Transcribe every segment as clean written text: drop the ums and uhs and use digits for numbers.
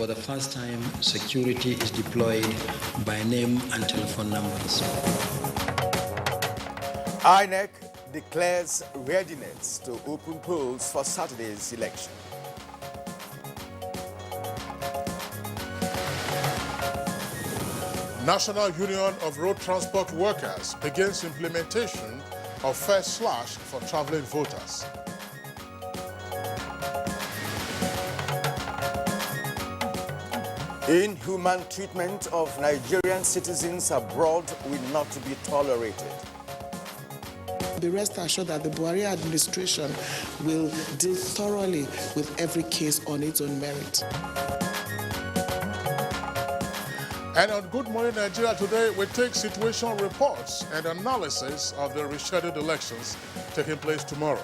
the first time, security is deployed by name and telephone numbers. INEC declares readiness to open polls for Saturday's election. National Union of Road Transport Workers begins implementation of fare slash for traveling voters. Inhuman treatment of Nigerian citizens abroad will not be tolerated. Be rest assured that the Buhari administration will deal thoroughly with every case on its own merit. And on Good Morning Nigeria today, we take situation reports and analysis of the rescheduled elections taking place tomorrow.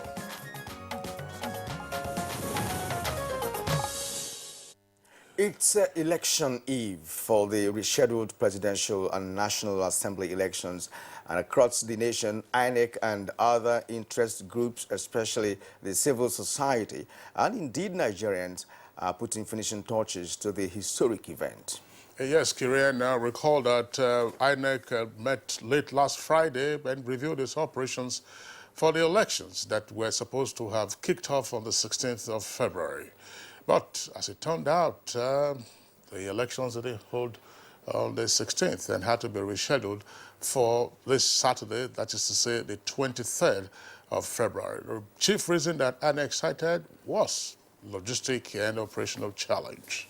It's election eve for the rescheduled presidential and national assembly elections, and across the nation, INEC and other interest groups, especially the civil society and indeed Nigerians, are putting finishing touches to the historic event. Yes, Kirian, now recall that INEC met late last Friday and reviewed its operations for the elections that were supposed to have kicked off on the 16th of February. But as it turned out, the elections that they hold on the 16th and had to be rescheduled for this Saturday, that is to say the 23rd of February. The chief reason that INEC cited was logistic and operational challenge.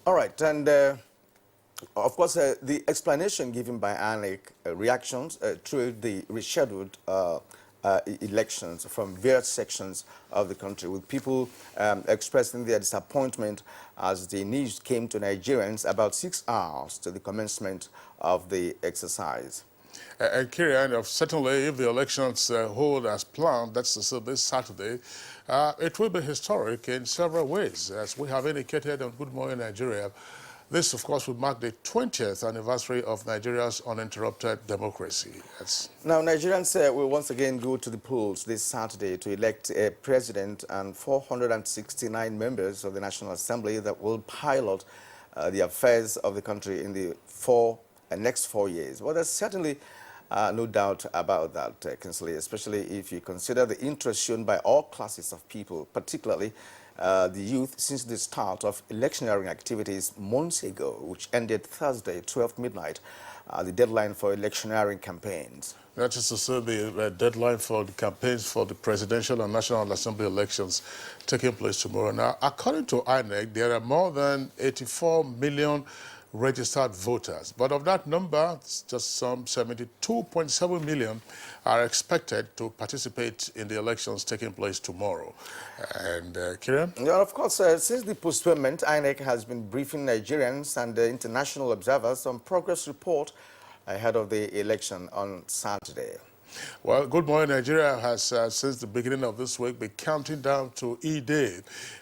All right, and of course, the explanation given by INEC, reactions through the rescheduled elections from various sections of the country, with people expressing their disappointment as the news came to Nigerians about 6 hours to the commencement of the exercise. And Kirian, certainly if the elections hold as planned, that's to say this Saturday, it will be historic in several ways. As we have indicated on Good Morning Nigeria, this, of course, will mark the 20th anniversary of Nigeria's uninterrupted democracy. Now, Nigerians will once again go to the polls this Saturday to elect a president and 469 members of the National Assembly that will pilot the affairs of the country in the next 4 years. Well, there's certainly no doubt about that, Kinsley, especially if you consider the interest shown by all classes of people, particularly the youth, since the start of electioneering activities months ago, which ended Thursday, 12 midnight, the deadline for electioneering campaigns. That is to say, the deadline for the campaigns for the presidential and national assembly elections taking place tomorrow. Now, according to INEC, there are more than 84 million registered voters, but of that number, just some 72.7 million are expected to participate in the elections taking place tomorrow. And Kirian? Yeah, of course, since the postponement, INEC has been briefing Nigerians and international observers on progress report ahead of the election on Saturday. Well, Good Morning Nigeria has, since the beginning of this week, been counting down to E-Day.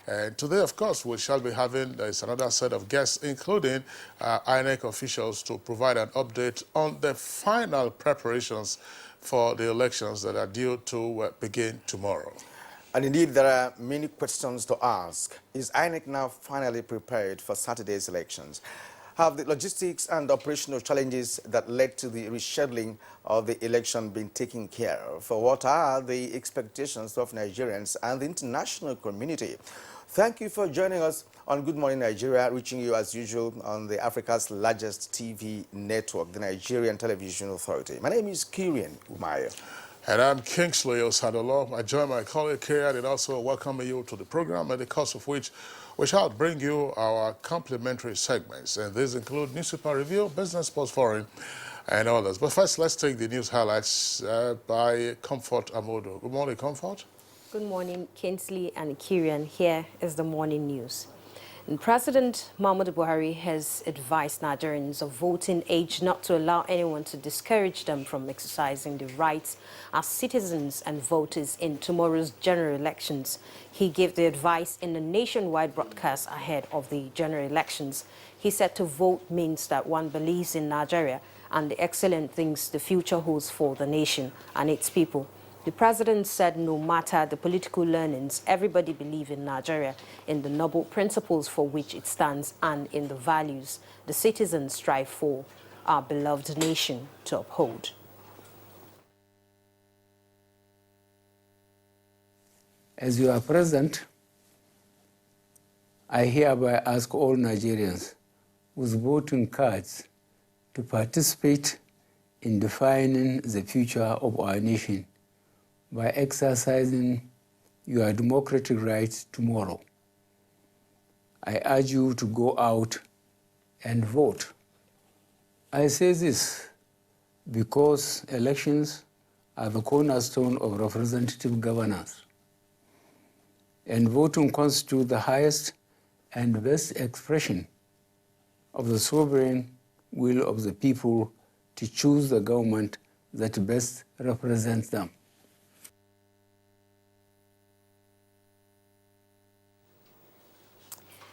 And today, of course, we shall be having another set of guests, including INEC officials, to provide an update on the final preparations for the elections that are due to begin tomorrow. And indeed, there are many questions to ask. Is INEC now finally prepared for Saturday's elections? Have the logistics and operational challenges that led to the rescheduling of the election been taken care of? What are the expectations of Nigerians and the international community? Thank you for joining us on Good Morning Nigeria, reaching you as usual on the Africa's largest TV network, the Nigerian Television Authority. My name is Kirian Umayo. And I'm Kingsley Osadolo. I join my colleague Kirian in also welcoming you to the program, in the course of which we shall bring you our complimentary segments. And these include newspaper review, business post forum, and others. But first, let's take the news highlights by Comfort Amodo. Good morning, Comfort. Good morning, Kingsley and Kirian. Here is the morning news. And President Muhammadu Buhari has advised Nigerians of voting age not to allow anyone to discourage them from exercising their rights as citizens and voters in tomorrow's general elections. He gave the advice in a nationwide broadcast ahead of the general elections. He said to vote means that one believes in Nigeria and the excellent things the future holds for the nation and its people. The president said no matter the political leanings, everybody believes in Nigeria, in the noble principles for which it stands and in the values the citizens strive for our beloved nation to uphold. As you are present, I hereby ask all Nigerians with voting cards to participate in defining the future of our nation by exercising your democratic rights tomorrow. I urge you to go out and vote. I say this because elections are the cornerstone of representative governance, and voting constitutes the highest and best expression of the sovereign will of the people to choose the government that best represents them.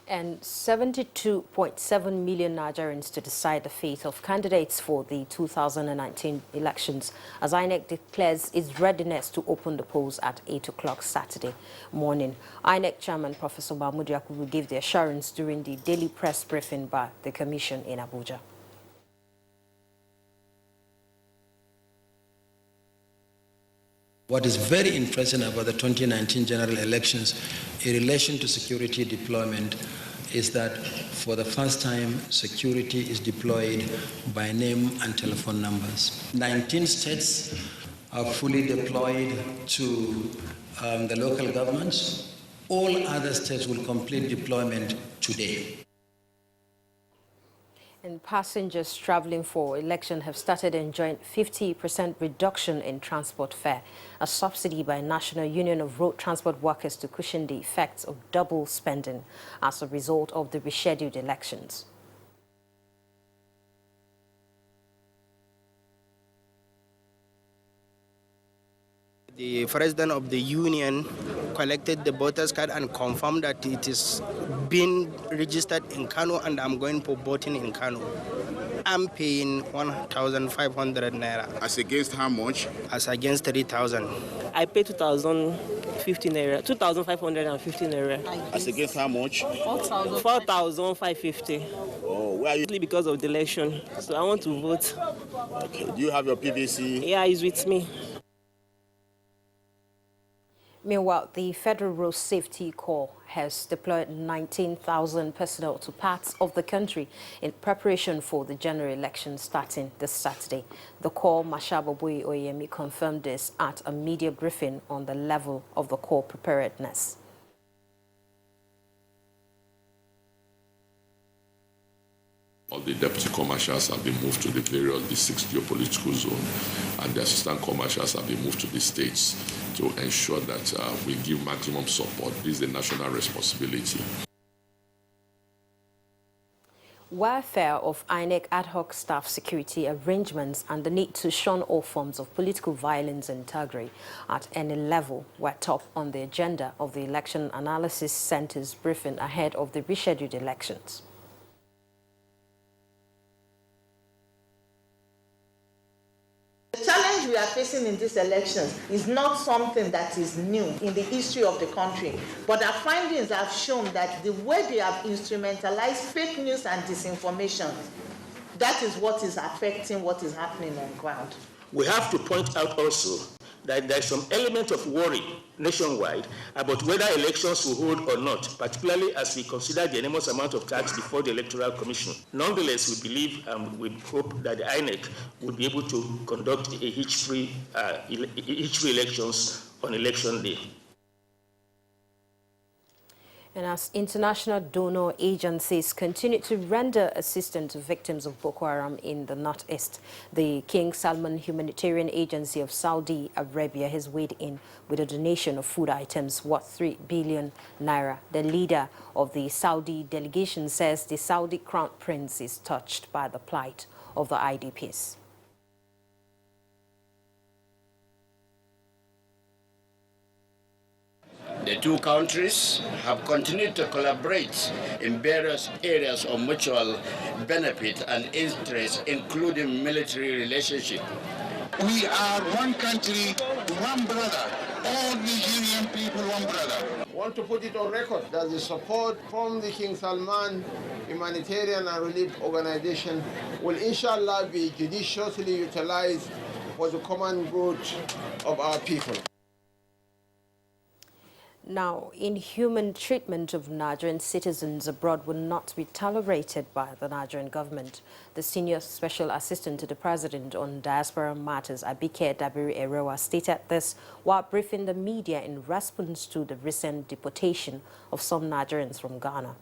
And 72.7 million Nigerians to decide the fate of candidates for the 2019 elections, as INEC declares its readiness to open the polls at 8 o'clock Saturday morning. INEC Chairman Professor Mahmoud Yakubu gave the assurance during the daily press briefing by the Commission in Abuja. What is very interesting about the 2019 general elections in relation to security deployment is that for the first time, security is deployed by name and telephone numbers. 19 states are fully deployed to the local governments. All other states will complete deployment today. And passengers traveling for election have started enjoying 50% reduction in transport fare, a subsidy by National Union of Road Transport Workers to cushion the effects of double spending as a result of the rescheduled elections. The president of the union collected the voters card and confirmed that it is being registered in Kano and I'm going for voting in Kano. I'm paying 1,500 naira. As against how much? As against 3,000. I pay 2,050 naira, 2,550 naira. As against how much? 4,550. Oh, where are you? Because of the election, so I want to vote. Okay. Do you have your PVC? Yeah, it's with me. Meanwhile, the Federal Road Safety Corps has deployed 19,000 personnel to parts of the country in preparation for the general election starting this Saturday. The Corps Marshal Boboyi Oyemi confirmed this at a media briefing on the level of the Corps preparedness. All the deputy commercials have been moved to the various districts geopolitical zone, and the assistant commercials have been moved to the states to ensure that we give maximum support. This is a national responsibility. Welfare of INEC ad hoc staff security arrangements and the need to shun all forms of political violence and thuggery at any level were top on the agenda of the Election Analysis Center's briefing ahead of the rescheduled elections. The challenge we are facing in these elections is not something that is new in the history of the country, but our findings have shown that the way they have instrumentalized fake news and disinformation, that is what is affecting what is happening on ground. We have to point out also that there is some element of worry nationwide about whether elections will hold or not, particularly as we consider the enormous amount of tax before the Electoral Commission. Nonetheless, we believe and we hope that the INEC will be able to conduct a hitch-free elections on election day. And as international donor agencies continue to render assistance to victims of Boko Haram in the northeast, the King Salman Humanitarian Agency of Saudi Arabia has weighed in with a donation of food items worth 3 billion naira. The leader of the Saudi delegation says the Saudi Crown Prince is touched by the plight of the IDPs. The two countries have continued to collaborate in various areas of mutual benefit and interest, including military relationship. We are one country, one brother. All Nigerian people, one brother. I want to put it on record that the support from the King Salman Humanitarian and Relief Organization will inshallah be judiciously utilized for the common good of our people. Now, inhuman treatment of Nigerian citizens abroad will not be tolerated by the Nigerian government. The senior special assistant to the president on diaspora matters, Becau Erewa, stated this while briefing the media in response to the recent deportation of some Nigerians from Ghana.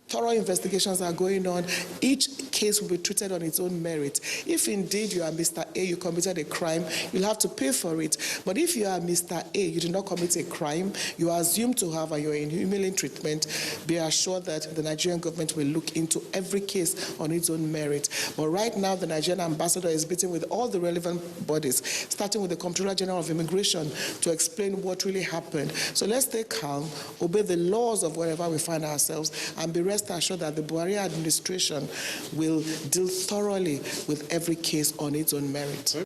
Thorough investigations are going on. Each case will be treated on its own merit. If indeed you are Mr. A, you committed a crime, you'll have to pay for it. But if you are Mr. A, you did not commit a crime, you are assumed to have and you're in inhuman treatment, be assured that the Nigerian government will look into every case on its own merit. But right now, the Nigerian ambassador is meeting with all the relevant bodies, starting with the Comptroller General of Immigration, to explain what really happened. So let's stay calm, obey the laws of wherever we find ourselves, and be rest assured that the Buhari administration will deal thoroughly with every case on its own merit.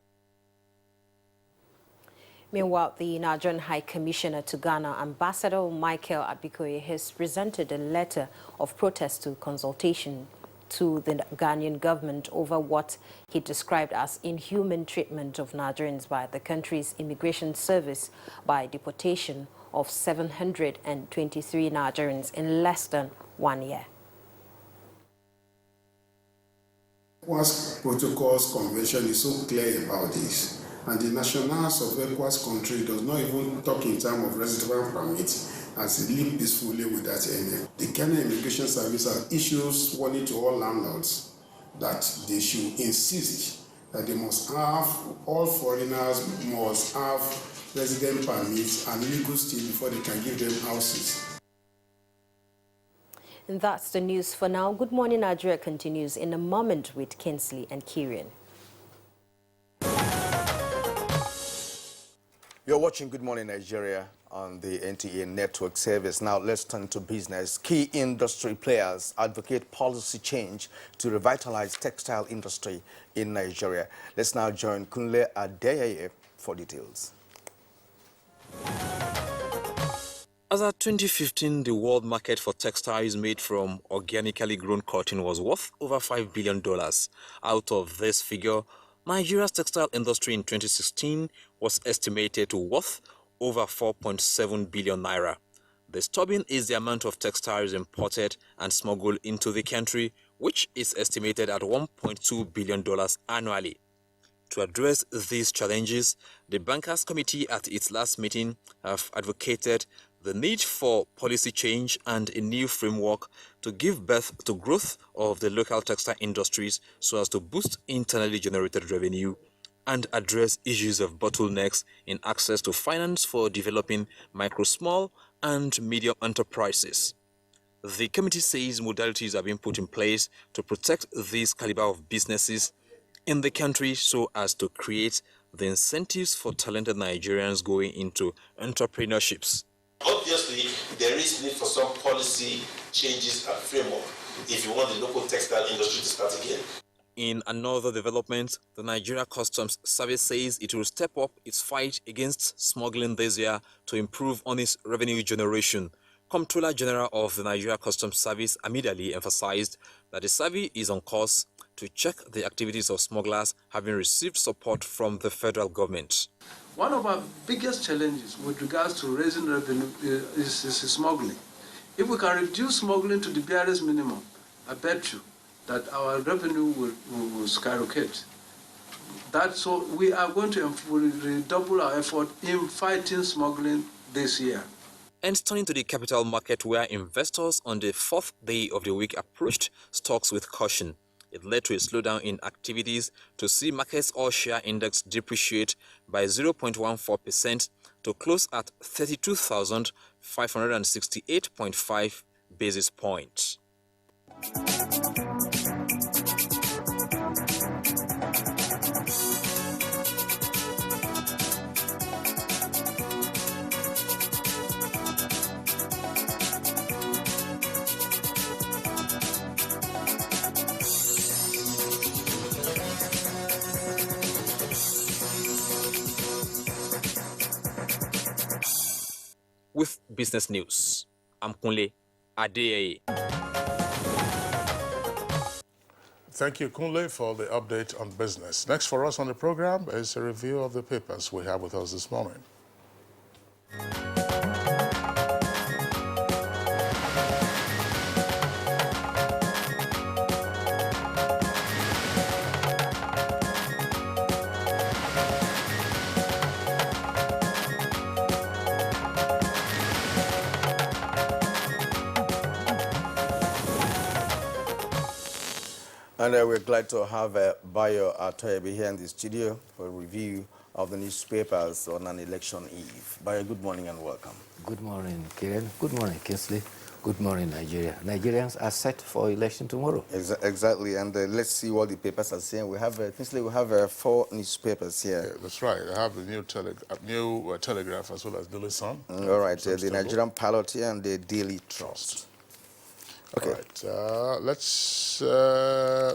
Meanwhile, the Nigerian High Commissioner to Ghana, Ambassador Michael Abikoye, has presented a letter of protest to Consultation to the Ghanaian government over what he described as inhuman treatment of Nigerians by the country's immigration service by deportation of 723 Nigerians in less than 1 year. ECOWAS Protocols Convention is so clear about this, and the nationals of ECOWAS country does not even talk in terms of residential permits as they live peacefully with that area. The Ghanaian Immigration Service has issued warning to all landlords that they should insist that they must have, all foreigners must have resident permits and legal stay before they can give them houses. And that's the news for now. Good Morning Nigeria continues in a moment with Kinsley and Kieran. You're watching Good Morning Nigeria on the NTA network service. Now let's turn to business. Key industry players advocate policy change to revitalize textile industry in Nigeria. Let's now join Kunle Adeyeye for details. As at 2015, the world market for textiles made from organically grown cotton was worth over $5 billion. Out of this figure, Nigeria's textile industry in 2016 was estimated to worth over 4.7 billion naira. Disturbing is the amount of textiles imported and smuggled into the country, which is estimated at $1.2 billion annually. To address these challenges, the Bankers Committee at its last meeting have advocated the need for policy change and a new framework to give birth to growth of the local textile industries so as to boost internally generated revenue and address issues of bottlenecks in access to finance for developing micro, small and medium enterprises. The committee says modalities have been put in place to protect this caliber of businesses in the country so as to create the incentives for talented Nigerians going into entrepreneurships. Obviously, there is need for some policy changes and framework if you want the local textile industry to start again. In another development, the Nigeria Customs Service says it will step up its fight against smuggling this year to improve on its revenue generation. Comptroller General of the Nigeria Customs Service, Amid Ali, emphasized that the service is on course to check the activities of smugglers, having received support from the federal government. One of our biggest challenges with regards to raising revenue is smuggling. If we can reduce smuggling to the barest minimum, I bet you that our revenue will skyrocket. So we are going to redouble our effort in fighting smuggling this year. And turning to the capital market, where investors on the fourth day of the week approached stocks with caution. It led to a slowdown in activities to see markets all-share index depreciate by 0.14% to close at 32,568.5 basis points. with business news. I'm Kunle Adeyeye. Thank you, Kunle, for the update on business. Next for us on the program is a review of the papers we have with us this morning. And we're glad to have Bayo Atoyebi here in the studio for a review of the newspapers on an election eve. Bayo, good morning and welcome. Good morning, Kiran. Good morning, Kinsley. Good morning, Nigeria. Nigerians are set for election tomorrow. Exactly, and let's see what the papers are saying. We have, Kinsley, we have 4 newspapers here. Yeah, that's right. I have the new Telegraph as well as Daily Sun. All right, the Nigerian Pilot here and the Daily Trust. Okay. All right.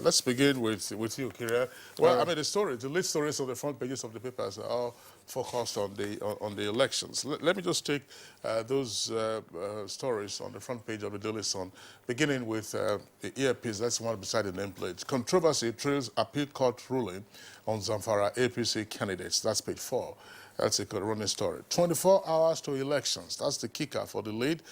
Let's begin with you, Kira. Well, I mean, the lead stories on the front pages of the papers are all focused on the elections. Let me just take those stories on the front page of the Daily Sun, beginning with the earpiece. That's one beside the nameplate. Controversy trails appeal court ruling on Zamfara APC candidates. That's page 4. That's a running story. 24 hours to elections. That's the kicker for the lead.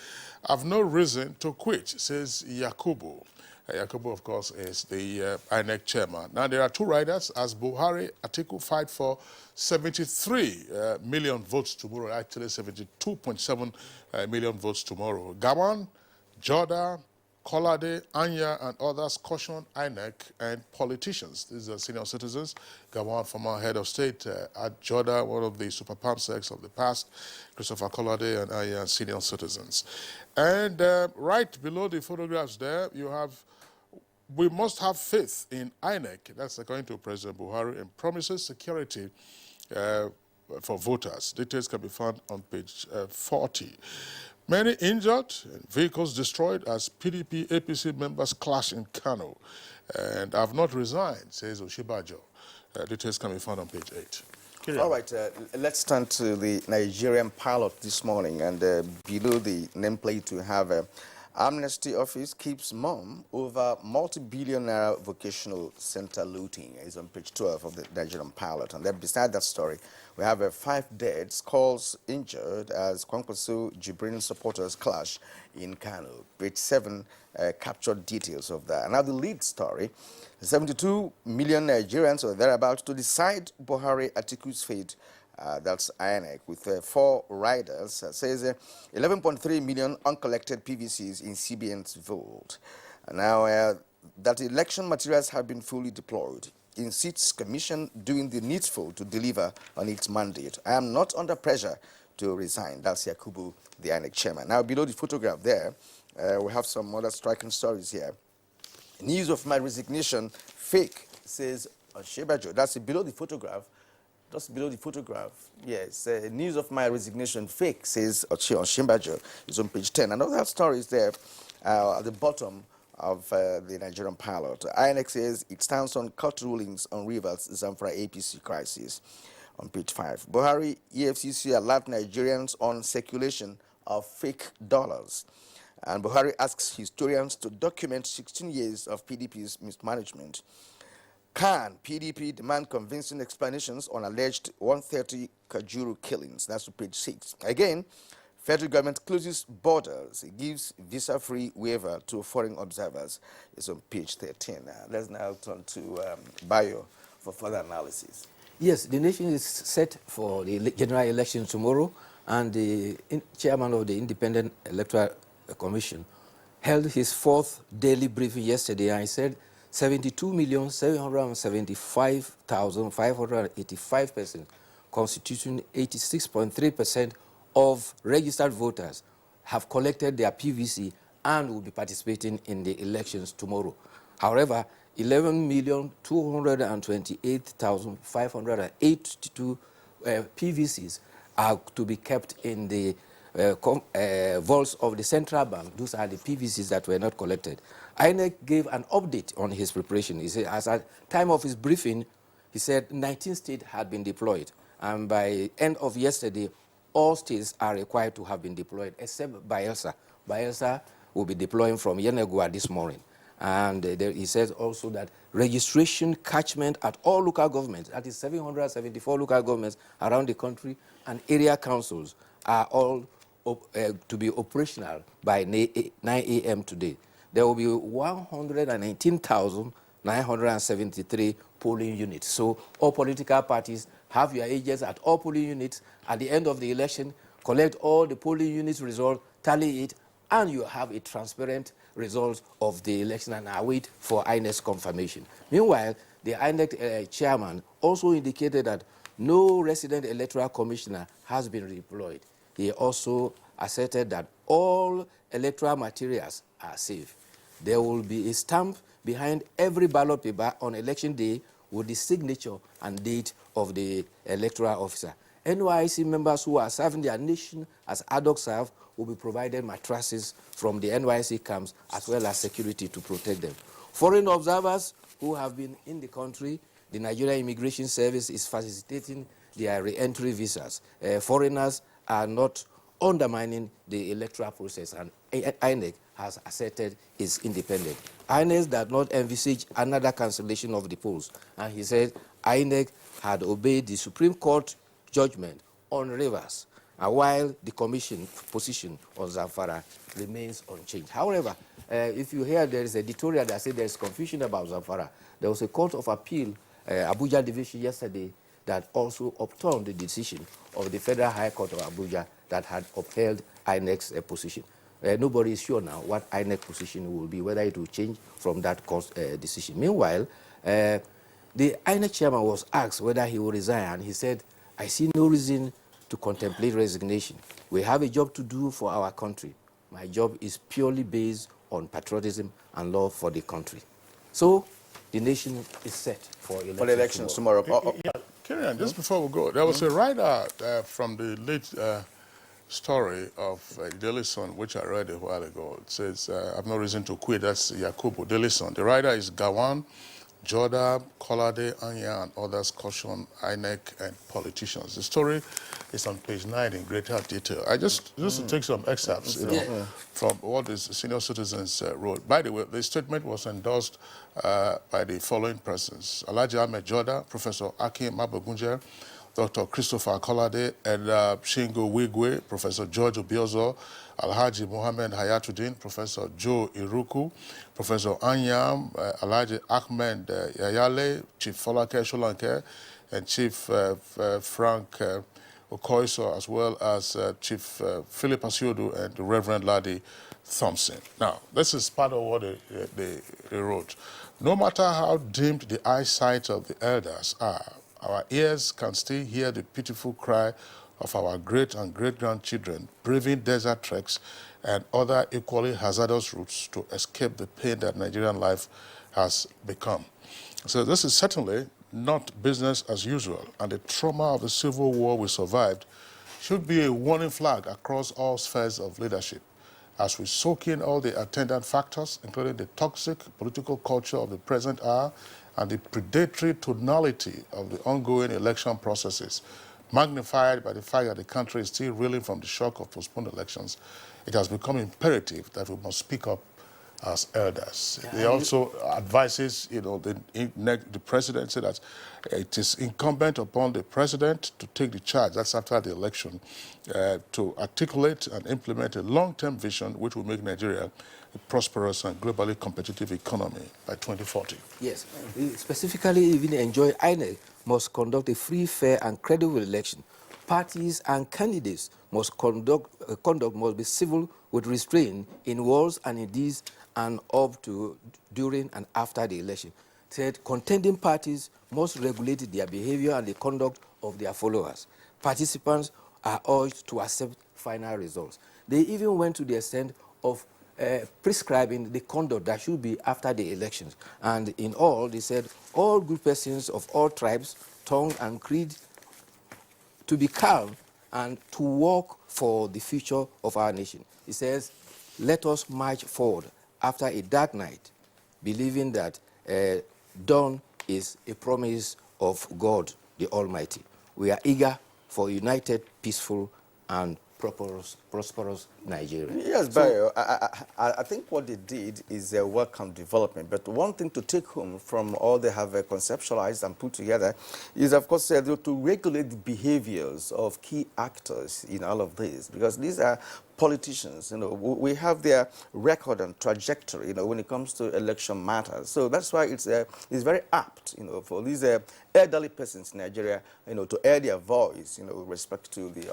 I've no reason to quit, says Yakubu. Yakubu, of course, is the INEC chairman. Now, there are 2 riders as Buhari Atiku fight for 73 million votes tomorrow, actually 72.7 million votes tomorrow. Gawan, Joda, Kolade, Anya, and others caution INEC and politicians. These are senior citizens. Gawan, former head of state, at Joda, one of the super palmsecs of the past, Christopher Kolade, and Anya, senior citizens. And right below the photographs there, you have, we must have faith in INEC. That's according to President Buhari, and promises security for voters. Details can be found on page 40. Many injured, and vehicles destroyed as PDP APC members clash in Kano. And I've not resigned, says Oshibajo. Details can be found on page 8. All right, let's turn to the Nigerian Pilot this morning. And below the nameplate, we have Amnesty Office keeps mum over multi-billion-naira vocational center looting. It's on page 12 of the Nigerian Pilot. And then beside that story, we have 5 dead, scores injured as Kwankwaso Jibrin supporters clash in Kano. Page 7 captured details of that. Now the lead story, 72 million Nigerians or thereabouts to decide Buhari Atiku's fate. That's INEC with 4 riders. Says 11.3 million uncollected PVCs in CBN's vault. Now that election materials have been fully deployed. In seats commission doing the needful to deliver on its mandate. I am not under pressure to resign. That's Yakubu, the INEC chairman. Now below the photograph there, we have some other striking stories here. News of my resignation, fake, says Shebajo. That's below the photograph. Just below the photograph. Yes, news of my resignation, fake, says Shimbajo. It's on page 10. Another story is there at the bottom of the Nigerian Pilot. INEC says it stands on court rulings on Rivers Zamfara APC crisis. On page 5. Buhari, EFCC alert Nigerians on circulation of fake dollars. And Buhari asks historians to document 16 years of PDP's mismanagement. Can PDP demand convincing explanations on alleged 130 Kajuru killings? That's on page 6. Again, federal government closes borders. It gives visa-free waiver to foreign observers. It's on page 13. Let's now turn to Bayo for further analysis. Yes, the nation is set for the general election tomorrow, and the chairman of the Independent Electoral Commission held his 4th daily briefing yesterday, and he said 72,775,585 persons, constituting 86.3% of registered voters, have collected their PVC and will be participating in the elections tomorrow. However, 11,228,582 PVCs are to be kept in the vaults of the central bank. Those are the PVCs that were not collected. INEC gave an update on his preparation. He said, as at time of his briefing, he said 19 states had been deployed. And by end of yesterday, all states are required to have been deployed, except Bayelsa. Bayelsa will be deploying from Yenegua this morning. And he says also that registration catchment at all local governments, that is 774 local governments around the country, and area councils are all to be operational by 9 a.m. today. There will be 119,973 polling units. So all political parties have your agents at all polling units. At the end of the election, collect all the polling units results, tally it, and you have a transparent result of the election and await for INEC's confirmation. Meanwhile, the INEC chairman also indicated that no resident electoral commissioner has been deployed. He also asserted that all electoral materials are safe. There will be a stamp behind every ballot paper on election day with the signature and date of the electoral officer. NYC members who are serving their nation as ad hoc staff will be provided mattresses from the NYC camps as well as security to protect them. Foreign observers who have been in the country, the Nigerian Immigration Service is facilitating their re-entry visas. Foreigners are not undermining the electoral process, and INEC has asserted is independent. INEC does not envisage another cancellation of the polls, and he said INEC had obeyed the Supreme Court judgment on Rivers, while the commission position on Zamfara remains unchanged. However, if you hear there is editorial that says there is confusion about Zamfara, there was a court of appeal, Abuja division yesterday, that also overturned the decision of the Federal High Court of Abuja that had upheld INEC's position. Nobody is sure now what INEC position will be, whether it will change from that court decision. Meanwhile, the INEC chairman was asked whether he will resign, and he said, I see no reason to contemplate resignation. We have a job to do for our country. My job is purely based on patriotism and love for the country. So the nation is set for elections tomorrow. Kieran, just before we go, there was a writer from the late story of Daily Sun, which I read a while ago. It says, I have no reason to quit. That's Yakubu, Daily Sun. The writer is Gawan, Joda, Kolade, Anya, and others caution INEC and politicians. The story is on page 9 in greater detail. I just to take some excerpts, from what the senior citizens wrote. By the way, the statement was endorsed by the following persons: Alhaji Ahmed Joda, Professor Akim Mabagunje, Dr. Christopher Kolade, and Shingo Wigwe, Professor George Obiozo, Alhaji Mohammed Hayatuddin, Professor Joe Iruku, Professor Anyam, Alhaji Ahmed Yayale, Chief Folake Sholanke, and Chief Frank Okoiso, as well as Chief Philip Asiodu and Reverend Ladi Thompson. Now, this is part of what they wrote. No matter how dimmed the eyesight of the elders are, our ears can still hear the pitiful cry of our great and great-grandchildren braving desert treks and other equally hazardous routes to escape the pain that Nigerian life has become. So this is certainly not business as usual, and the trauma of the civil war we survived should be a warning flag across all spheres of leadership as we soak in all the attendant factors, including the toxic political culture of the present hour and the predatory tonality of the ongoing election processes, magnified by the fact that the country is still reeling from the shock of postponed elections. It has become imperative that we must speak up as elders. Yeah, he also advises, the president said that it is incumbent upon the president to take the charge, that's after the election, to articulate and implement a long-term vision which will make Nigeria a prosperous and globally competitive economy by 2040. Yes, specifically even enjoy INEC must conduct a free, fair, and credible election. Parties and candidates must conduct must be civil with restraint in words and in deeds and up to, during, and after the election. Said contending parties must regulate their behavior and the conduct of their followers. Participants are urged to accept final results. They even went to the extent of prescribing the conduct that should be after the elections. And in all, they said, all good persons of all tribes, tongue, and creed to be calm and to work for the future of our nation. He says, let us march forward after a dark night, believing that dawn is a promise of God, the Almighty. We are eager for a united, peaceful, and prosperous Nigeria. Yes, Bayo, I think what they did is a welcome development. But one thing to take home from all they have conceptualized and put together is, of course, to regulate the behaviors of key actors in all of this, because these are politicians. You know, we have their record and trajectory, you know, when it comes to election matters. So that's why it's very apt, you know, for these elderly persons in Nigeria, you know, to air their voice, you know, with respect to the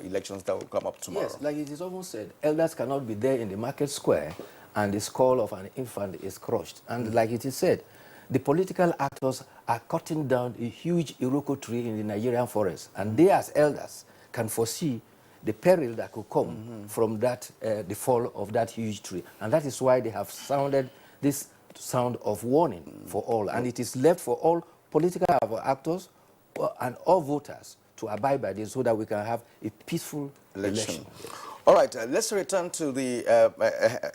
elections that will come up tomorrow. Yes, like it is almost said, elders cannot be there in the market square and the skull of an infant is crushed. And like it is said, the political actors are cutting down a huge Iroko tree in the Nigerian forest. And they as elders can foresee the peril that could come from that, the fall of that huge tree. And that is why they have sounded this sound of warning for all. And it is left for all political actors and all voters to abide by this so that we can have a peaceful election. All right, let's return to the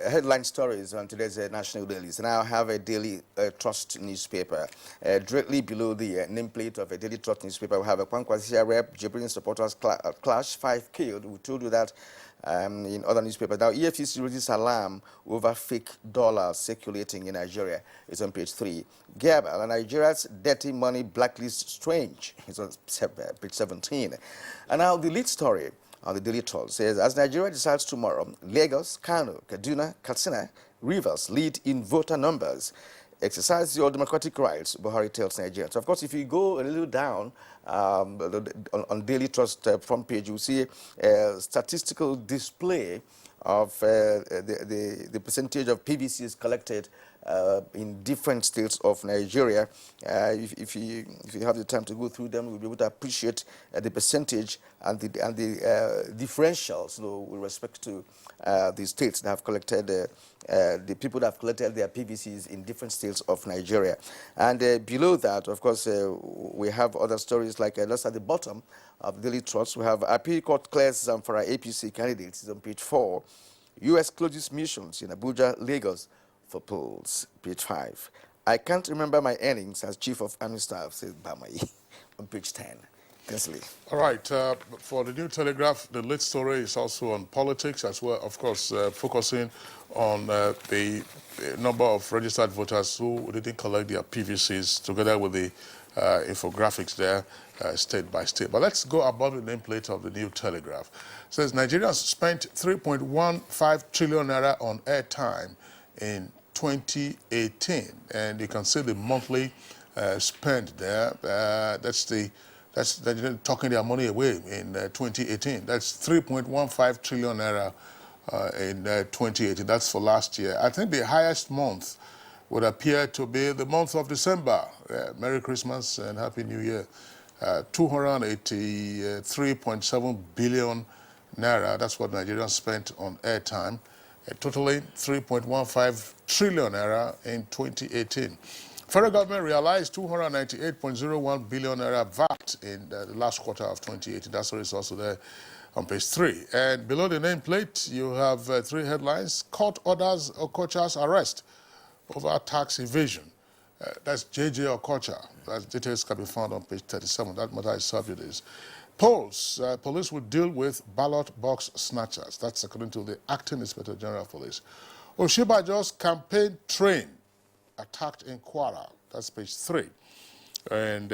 headline stories on today's national dailies. Now I have a Daily Trust newspaper. Directly below the nameplate of a Daily Trust newspaper, we have a Kwankwasia rep, Jibril supporters clash, 5 killed. We told you that in other newspapers. Now, EFCC raises alarm over fake dollars circulating in Nigeria. It's on page 3. Gabal, Nigeria's dirty money blacklist strange. It's on page 17. And now the lead story on the Daily Trust says, as Nigeria decides tomorrow, Lagos, Kano, Kaduna, Katsina, Rivers lead in voter numbers. Exercise your democratic rights, Buhari tells Nigerians. So of course, if you go a little down on Daily Trust front page, you see a statistical display of the percentage of PVCs collected in different states of Nigeria. If you have the time to go through them, you'll be able to appreciate the percentage and the differentials, you know, with respect to the states that have collected, the people that have collected their PVCs in different states of Nigeria. And below that, of course, we have other stories like just at the bottom of the Daily Trust, we have Appeal Court clears for our APC candidates. It's on page 4. U.S. closes missions in Abuja, Lagos for polls. Page 5. I can't remember my earnings as Chief of Army Staff, says Bamai, on page 10. Kinsley. All right. For the New Telegraph, the lead story is also on politics as well, of course, focusing on the number of registered voters who didn't collect their PVCs, together with the infographics there, state by state. But let's go above the nameplate of the New Telegraph. It says Nigerians spent 3.15 trillion naira on airtime in 2018, and you can see the monthly spend there. That's they're talking their money away in 2018. That's 3.15 trillion naira in 2018. That's for last year. I think the highest month would appear to be the month of December. Merry Christmas and Happy New Year. 283.7 billion naira. That's what Nigerians spent on airtime, totaling 3.15 trillion naira in 2018. Federal government realized 298.01 billion naira VAT in the last quarter of 2018. That's what is also there on page 3. And below the nameplate, you have 3 headlines. Court orders Okocha's arrest over tax evasion. That's J.J. Okocha. That details can be found on page 37. That matter is subject. Polls. Police will deal with ballot box snatchers. That's according to the Acting Inspector General of Police. Oshibajo's campaign train attacked in Kwara. That's page 3. And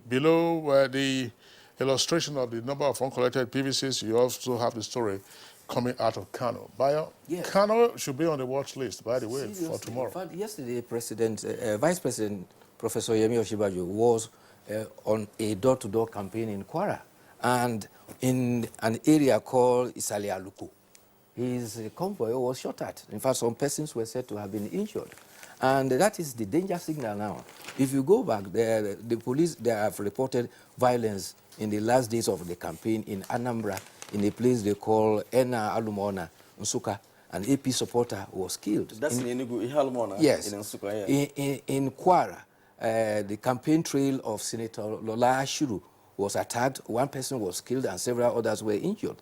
below the illustration of the number of uncollected PVCs, you also have the story coming out of Kano. Bayo, yes. Kano should be on the watch list, by the way, seriously, for tomorrow. In fact, yesterday, Vice President Professor Yemi Oshibajo was on a door-to-door campaign in Kwara and in an area called Isale Aluko. His convoy was shot at. In fact, some persons were said to have been injured. And that is the danger signal now. If you go back, the police, they have reported violence in the last days of the campaign in Anambra, in a place they call Ena Alumona, Nsuka. An AP supporter was killed. That's in Enugu, Alumona? Yes. In Nsuka, yeah. In Kwara, the campaign trail of Senator Lola Ashuru was attacked. 1 person was killed and several others were injured.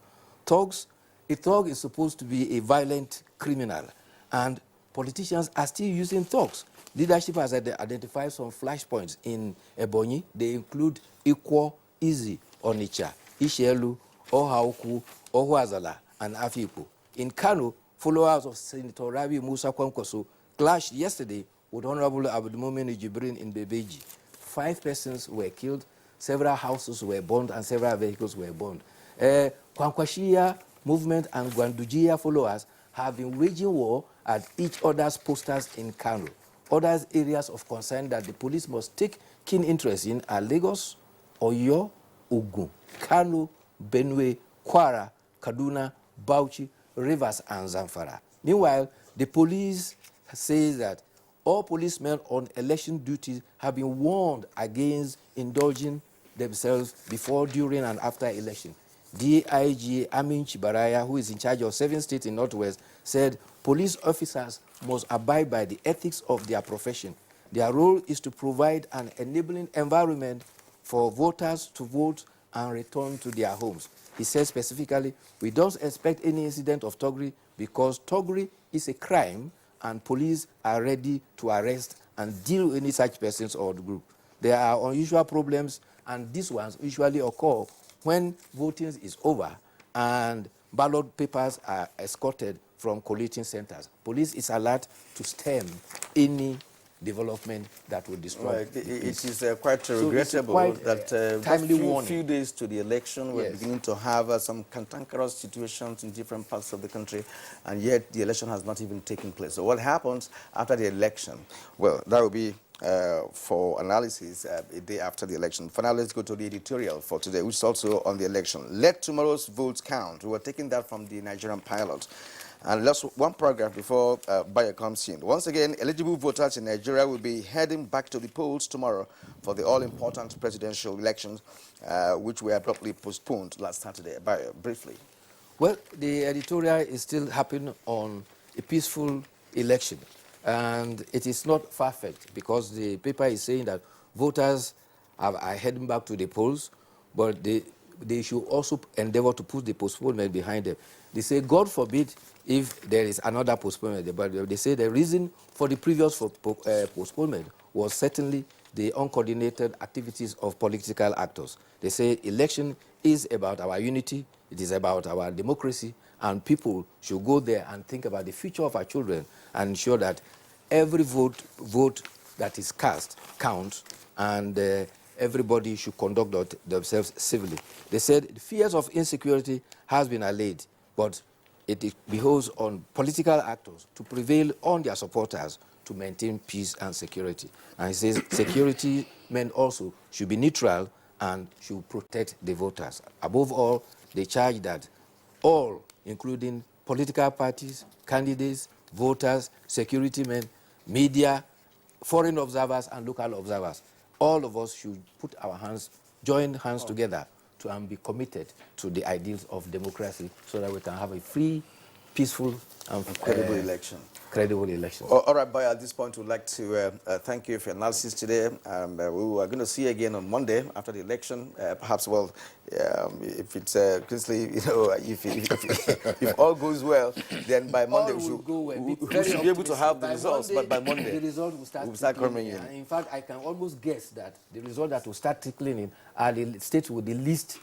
Thugs, a thug is supposed to be a violent criminal, and politicians are still using thugs. Leadership has identified some flashpoints in Ebonyi. They include Ikwo, Izi, Onitsha, Ishelu, Ohauku, Ohuazala, and Afipo. In Kano, followers of Senator Rabi Musa Kwankwaso clashed yesterday with Honorable Abdulmumin Jibrin in Bebeji. 5 persons were killed, several houses were burned, and several vehicles were burned. Kwankwashia movement and Gwandujia followers have been waging war at each other's posters in Kano. Other areas of concern that the police must take keen interest in are Lagos, Oyo, Ogun, Kano, Benue, Kwara, Kaduna, Bauchi, Rivers, and Zamfara. Meanwhile, the police says that all policemen on election duties have been warned against indulging themselves before, during, and after election. DIG Amin Chibaraya, who is in charge of 7 states in Northwest, said police officers must abide by the ethics of their profession. Their role is to provide an enabling environment for voters to vote and return to their homes. He said specifically, we don't expect any incident of thuggery because thuggery is a crime and police are ready to arrest and deal with any such persons or group. There are unusual problems, and these ones usually occur when voting is over and ballot papers are escorted from collating centers. Police is alert to stem any development that would destroy. Right. It is quite regrettable that just few days to the election, we're beginning to have some cantankerous situations in different parts of the country, and yet the election has not even taken place. So what happens after the election? Well, that will be for analysis a day after the election. For now, let's go to the editorial for today, which is also on the election. Let tomorrow's votes count. We were taking that from the Nigerian pilot. And just one paragraph before Bayer comes in. Once again, eligible voters in Nigeria will be heading back to the polls tomorrow for the all-important presidential elections, which were abruptly postponed last Saturday. Bayer, briefly. Well, the editorial is still happening on a peaceful election. And it is not far-fetched because the paper is saying that voters are heading back to the polls, but they should also endeavor to put the postponement behind them. They say, God forbid if there is another postponement, but they say the reason for the previous postponement was certainly the uncoordinated activities of political actors. They say election is about our unity, it is about our democracy, and people should go there and think about the future of our children and ensure that every vote that is cast counts, and everybody should conduct themselves civilly. They said the fears of insecurity has been allayed, but it behoves on political actors to prevail on their supporters to maintain peace and security. And he says security men also should be neutral and should protect the voters. Above all, they charge that all, including political parties, candidates, voters, security men, media, foreign observers, and local observers, all of us should put our hands, join hands together and be committed to the ideals of democracy so that we can have a free, peaceful, and credible election. Credible election. All right, Bayer, at this point, we'd like to thank you for your analysis today. We are going to see you again on Monday after the election. Perhaps, well, if it's Kingsley, you know, if all goes well, then by Monday we should be able to have the results. But by Monday, the result will start coming in. In fact, I can almost guess that the result that will start trickling in are the states with the least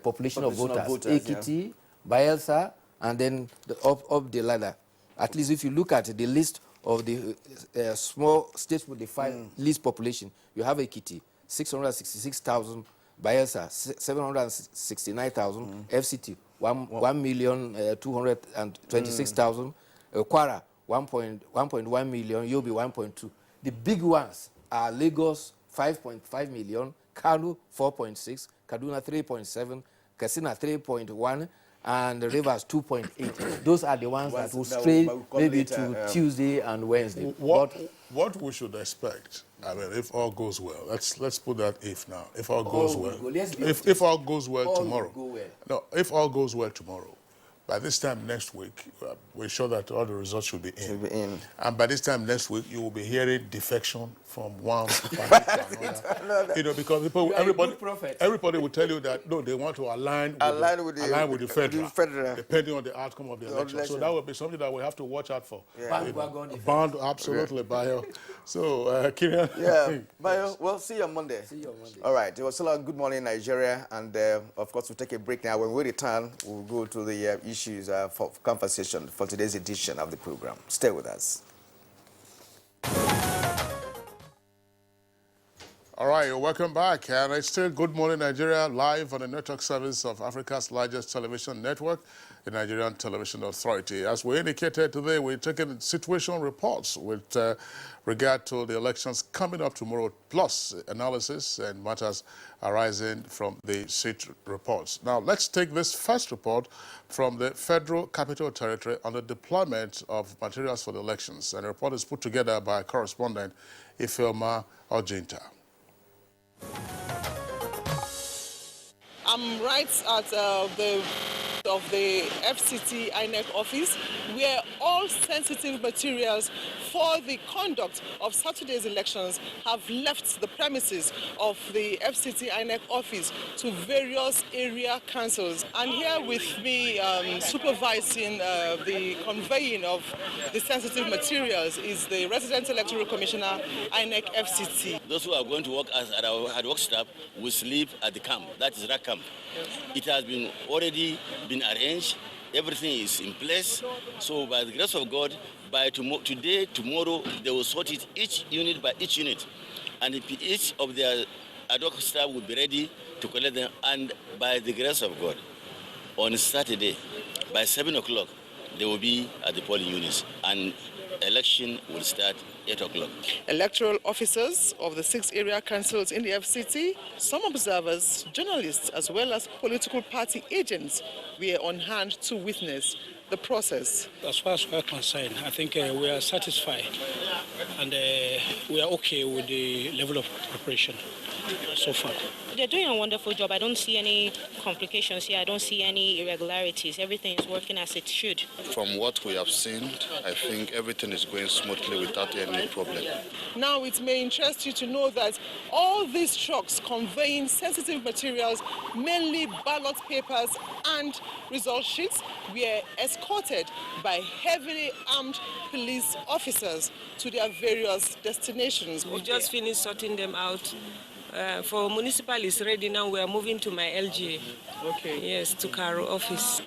population of voters. Ekiti, Bayelsa, and then up the ladder. At least if you look at the list of the small states with the least population, you have Ekiti, 666,000, Bayelsa, 769,000, FCT, 1,226,000, Kwara, 1.1 million, Yobe, 1.2. The big ones are Lagos, 5.5 million, Kano, 4.6, Kaduna, 3.7, Katsina, 3.1, and the Rivers 2.8. Those are the ones that will stray maybe to Tuesday and Wednesday. What we should expect, I mean, if all goes well, let's put that if now. If all goes well, if all goes well tomorrow. No, if all goes well tomorrow, By this time next week, we're sure that all the results should be in. And by this time next week, you will be hearing defection from one party to another. You know, because everybody will tell you that, no, they want to align with the federal, depending on the outcome of the election. So that will be something that we have to watch out for. Bound, absolutely, Bayo. So, Kirian. Yeah, Bayo, well, see you on Monday. All right, it was still on Good Morning Nigeria, and of course, we'll take a break now. When we return, we'll go to the issues for conversation for today's edition of the program. Stay with us. All right, welcome back. And it's still Good Morning Nigeria, live on the network service of Africa's largest television network, the Nigerian Television Authority. As we indicated today, we're taking situation reports with regard to the elections coming up tomorrow, plus analysis and matters arising from the seat reports. Now, let's take this first report from the Federal Capital Territory on the deployment of materials for the elections. And the report is put together by correspondent Ifeoma Ojinta. I'm right at the FCT INEC office, where all sensitive materials for the conduct of Saturday's elections have left the premises of the FCT INEC office to various area councils. And here with me supervising the conveying of the sensitive materials is the Resident Electoral Commissioner, INEC FCT. Those who are going to work at our hard work staff will sleep at the camp, that is RAC camp. It has been already been arranged, everything is in place, so by the grace of God, by today, tomorrow, they will sort it each unit by each unit, and each of their ad hoc staff will be ready to collect them, and by the grace of God, on Saturday, by 7 o'clock, they will be at the polling units, and election will start 8 o'clock. Electoral officers of the 6 area councils in the FCT, some observers, journalists, as well as political party agents were on hand to witness the process. As far as we're concerned, I think we are satisfied and we are okay with the level of preparation so far. They're doing a wonderful job. I don't see any complications here. I don't see any irregularities. Everything is working as it should. From what we have seen, I think everything is going smoothly without any problem. Now, it may interest you to know that all these trucks conveying sensitive materials, mainly ballot papers and result sheets, were escorted by heavily armed police officers to their various destinations. We just finished sorting them out. For municipal is ready now. We are moving to my LG. Okay. Yes, to Caro office.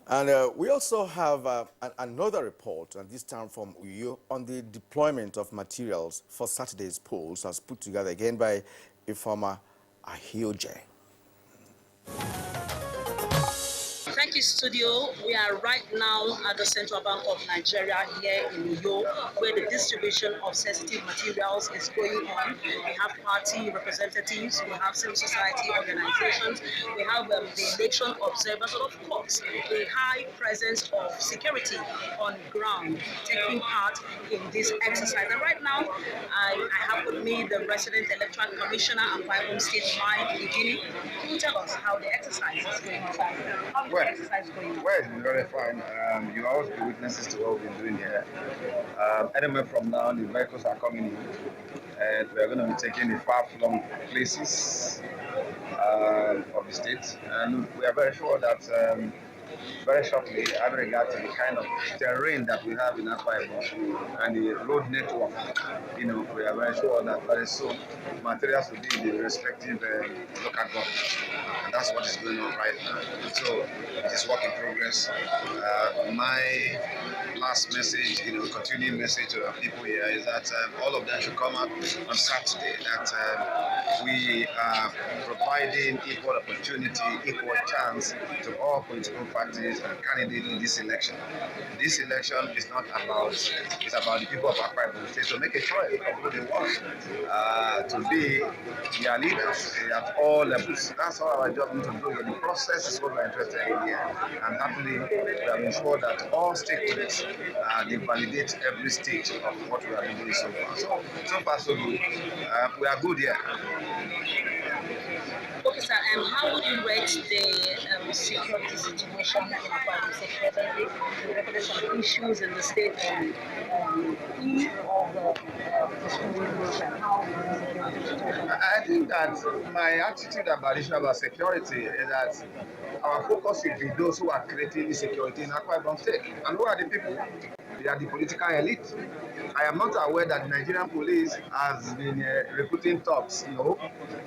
And we also have another report, and this time from Uyo, on the deployment of materials for Saturday's polls, as put together again by Ifeoma Ojinta. Thank you, studio. We are right now at the Central Bank of Nigeria here in Uyo, where the distribution of sensitive materials is going on. We have party representatives, we have civil society organizations, we have the election observers, and of course, a high presence of security on ground taking part in this exercise. And right now, I have with me the Resident Electoral Commissioner and Home State Mike Nagin. Can you tell us how the exercise is going on? Well, it's been very fine. You always be witnesses to what we've been doing here. Anywhere from now, the vehicles are coming in, and we're going to be taking the far-flung places of the state. And we are very sure that very shortly, having regard to the kind of terrain that we have in Akwa Ibom and the road network, we are very sure that very soon materials will be in the respective local government. And that's what is going on right now. So it is work in progress. My last message, continuing message to our people here is that all of them should come out on Saturday, that we are providing equal opportunity, equal chance to all political parties and candidates in this election. This election is not about, it's about the people of Akwa Ibom State to make a choice of who they want to be their leaders at all levels. That's all our job to do. The process is what we're interested in here. And happily, we have ensured that all stakeholders, they validate every stage of what we have been doing so far. So far, so good. We are good here. Okay, sir, how would you rate the security situation in Akwa Ibom? Presently, we recorded some issues in the state eve of the schooling program. How is the security situation? I think that my attitude about issue about security is that our focus should be those who are creating insecurity in Akwa Ibom State. And who are the people? They are the political elite. I am not aware that the Nigerian police has been recruiting thugs. No,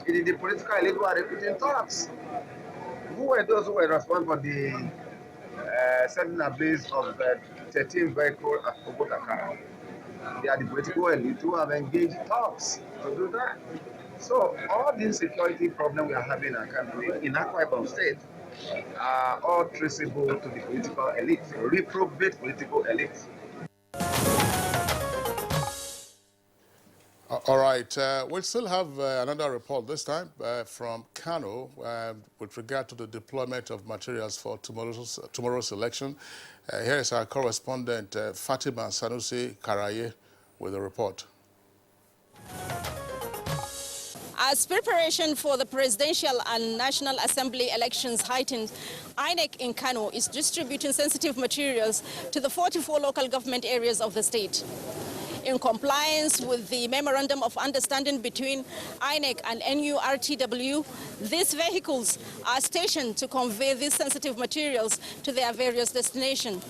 it is the political elite who are recruiting thugs. Who were those who were responsible for the setting ablaze of 13 vehicles at Obuja? They are the political elite who have engaged thugs to do that. So all the insecurity problem we are having in our country, in Akwa Ibom State, are all traceable to the political elite, reprobate political elite. All right, we still have another report this time from Kano with regard to the deployment of materials for tomorrow's election. Here is our correspondent Fatima Sanusi Karaye with a report. As preparation for the presidential and National Assembly elections heightened, INEC in Kano is distributing sensitive materials to the 44 local government areas of the state. In compliance with the Memorandum of Understanding between INEC and NURTW, these vehicles are stationed to convey these sensitive materials to their various destinations.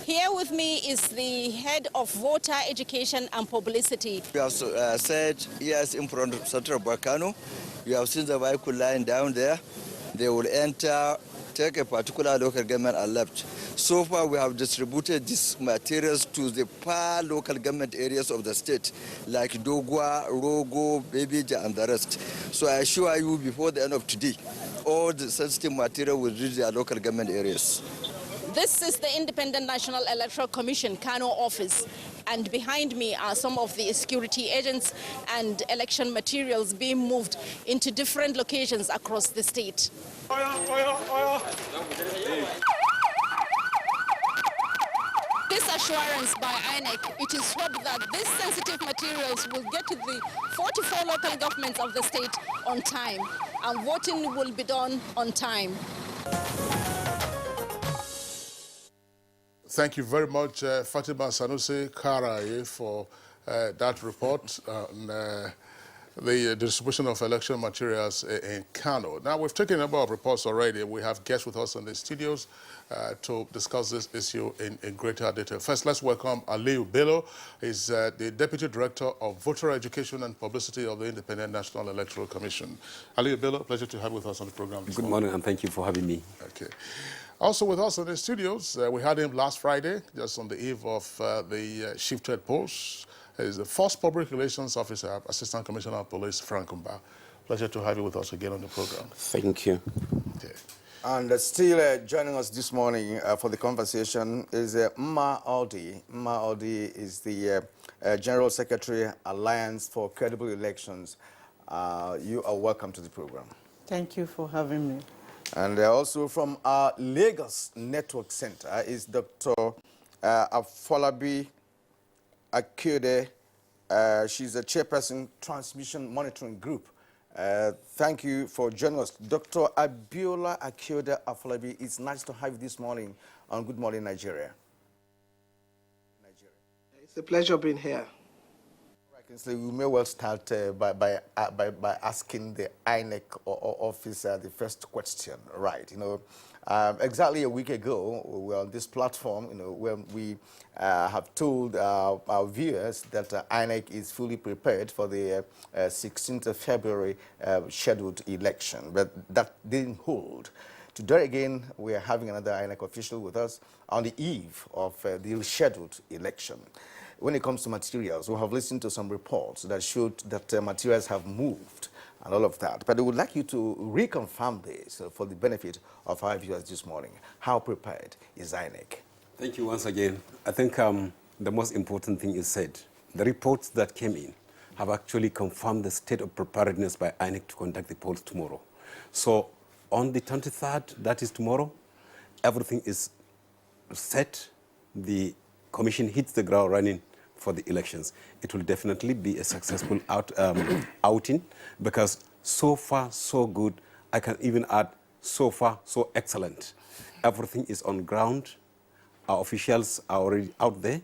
Here with me is the head of voter education and publicity. We have said, yes, in front of Central Kano, you have seen the vehicle lying down there. They will enter, take a particular local government and left. So far, we have distributed these materials to the far local government areas of the state, like Dogwa, Rogo, Babija, and the rest. So I assure you, before the end of today, all the sensitive material will reach their local government areas. This is the Independent National Electoral Commission Kano office, and behind me are some of the security agents and election materials being moved into different locations across the state. This assurance by INEC, it is hoped that these sensitive materials will get to the 44 local governments of the state on time, and voting will be done on time. Thank you very much, Fatima Sanusi Karaye, for that report on the distribution of election materials in Kano. Now, we've taken a number of reports already. We have guests with us in the studios to discuss this issue in greater detail. First, let's welcome Aliyu Bello. He's the Deputy Director of Voter Education and Publicity of the Independent National Electoral Commission. Aliyu Bello, pleasure to have with us on the program. Good morning, and thank you for having me. Okay. Also with us in the studios, we had him last Friday, just on the eve of the shifted post. He's the first Public Relations Officer, Assistant Commissioner of Police, Frank Umba. Pleasure to have you with us again on the program. Thank you. Okay. And still joining us this morning for the conversation is Mma Aldi. Mma Aldi is the General Secretary, Alliance for Credible Elections. You are welcome to the program. Thank you for having me. And also from our Lagos Network Center is Dr. Afolabi Akyode. She's a chairperson, Transmission Monitoring Group. Thank you for joining us. Dr. Abiola Akyode Afolabi, it's nice to have you this morning on Good Morning Nigeria. It's a pleasure being here. We may well start by asking the INEC officer the first question, right? You know, exactly a week ago, we were on this platform, you know, when we have told our viewers that INEC is fully prepared for the 16th of February scheduled election, but that didn't hold. Today again, we are having another INEC official with us on the eve of the scheduled election. When it comes to materials, we have listened to some reports that showed that materials have moved and all of that. But I would like you to reconfirm this for the benefit of our viewers this morning. How prepared is INEC? Thank you once again. I think the most important thing is said. The reports that came in have actually confirmed the state of preparedness by INEC to conduct the polls tomorrow. So on the 23rd, that is tomorrow, everything is set. The Commission hits the ground running for the elections. It will definitely be a successful outing because So far, so good. I can even add, so far, so excellent. Everything is on ground. Our officials are already out there.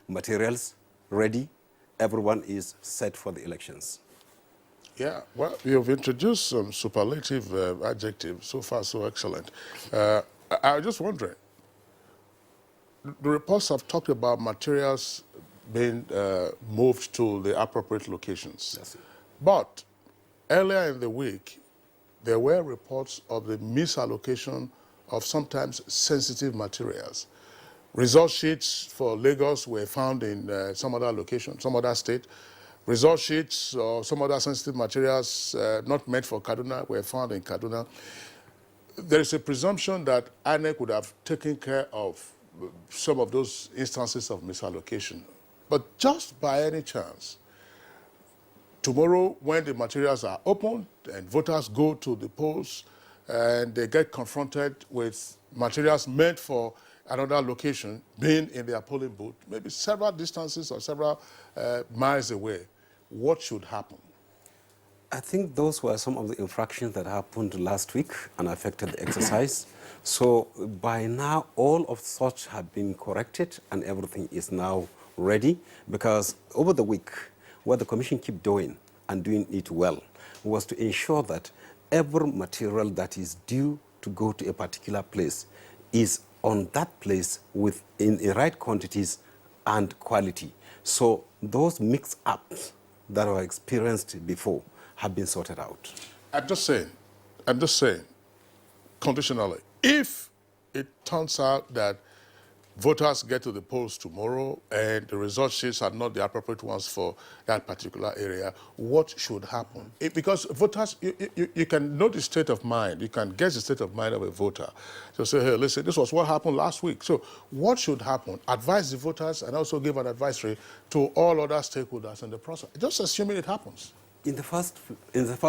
Materials ready. Everyone is set for the elections. Yeah, well, you've introduced some superlative adjectives. So far, so excellent. I was just wondering, the reports have talked about materials being moved to the appropriate locations. Yes. But earlier in the week, there were reports of the misallocation of sometimes sensitive materials. Result sheets for Lagos were found in some other location, some other state. Result sheets or some other sensitive materials not meant for Kaduna were found in Kaduna. There is a presumption that INEC would have taken care of some of those instances of misallocation. But just by any chance, tomorrow when the materials are opened and voters go to the polls and they get confronted with materials meant for another location being in their polling booth, maybe several distances or several miles away, what should happen? I think those were some of the infractions that happened last week and affected the exercise. So by now, all of such have been corrected and everything is now ready, because over the week, what the Commission kept doing and doing it well was to ensure that every material that is due to go to a particular place is on that place in the right quantities and quality. So those mix-ups that were experienced before have been sorted out. I'm just saying, conditionally, if it turns out that voters get to the polls tomorrow and the result sheets are not the appropriate ones for that particular area, what should happen? Because voters, you can know the state of mind, you can guess the state of mind of a voter. So say, hey, listen, this was what happened last week. So what should happen? Advise the voters and also give an advisory to all other stakeholders in the process, just assuming it happens. In the first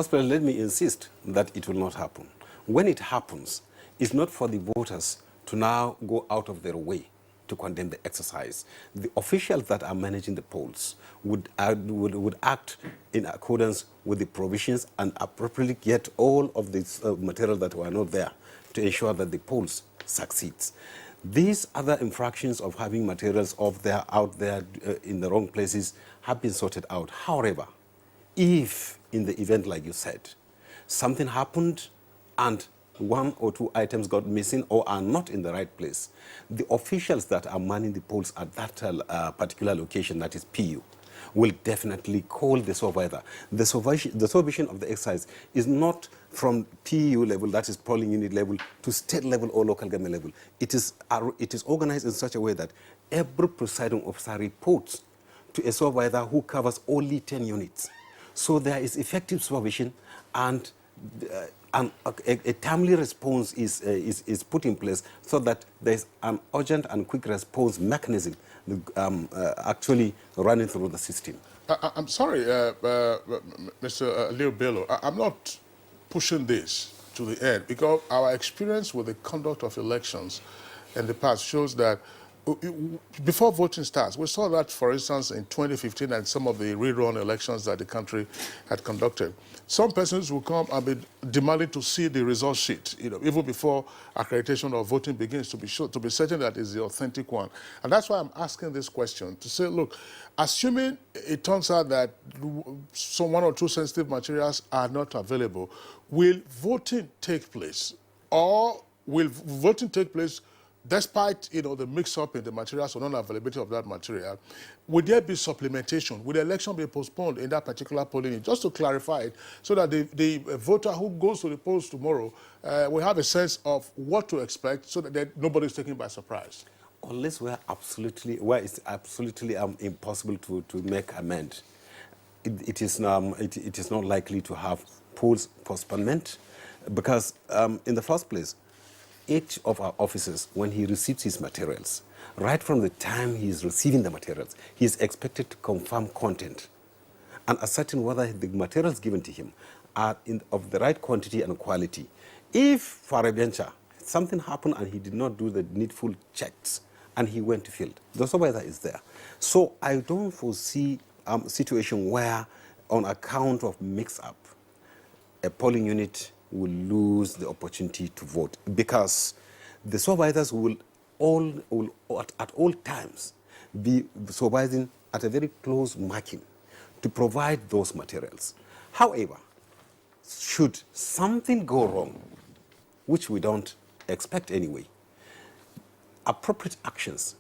place, let me insist that it will not happen. When it happens, it's not for the voters to now go out of their way to condemn the exercise. The officials that are managing the polls would act in accordance with the provisions and appropriately get all of these material that were not there to ensure that the polls succeeds. These other infractions of having materials out there in the wrong places have been sorted out. However, if in the event, like you said, something happened and one or two items got missing or are not in the right place, the officials that are manning the polls at that particular location, that is PU, will definitely call the supervisor. The supervision of the exercise is not from PU level, that is polling unit level, to state level or local government level. It is organized in such a way that every presiding officer reports to a supervisor who covers only 10 units. So there is effective supervision, and a timely response is put in place so that there is an urgent and quick response mechanism actually running through the system. I'm sorry, Mr. Leo Bello, I'm not pushing this to the end because our experience with the conduct of elections in the past shows that before voting starts, we saw that, for instance, in 2015 and some of the rerun elections that the country had conducted. Some persons will come and be demanding to see the result sheet, even before accreditation or voting begins, to be certain that is the authentic one. And that's why I'm asking this question, to say, look, assuming it turns out that some one or two sensitive materials are not available, will voting take place? Or will voting take place despite the mix-up in the materials or non-availability of that material? Would there be supplementation? Would the election be postponed in that particular polling unit? Just to clarify it, so that the voter who goes to the polls tomorrow will have a sense of what to expect, so that nobody's taken by surprise. Unless where it's absolutely impossible to make amend, it is not likely to have polls postponement, because in the first place, each of our officers, when he receives his materials, right from the time he is receiving the materials, he is expected to confirm content and ascertain whether the materials given to him are of the right quantity and quality. If, for a venture, something happened and he did not do the needful checks and he went to field, the supervisor is there. So I don't foresee a situation where, on account of mix-up, a polling unit will lose the opportunity to vote because the supervisors will at all times be supervising at a very close marking to provide those materials. However, should something go wrong, which we don't expect anyway, appropriate actions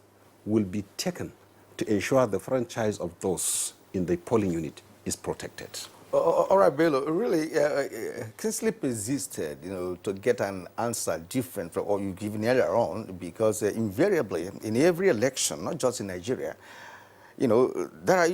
will be taken to ensure the franchise of those in the polling unit is protected. All right, Bello, really, Kingsley persisted, to get an answer different from what you given earlier on, because invariably, in every election, not just in Nigeria, there are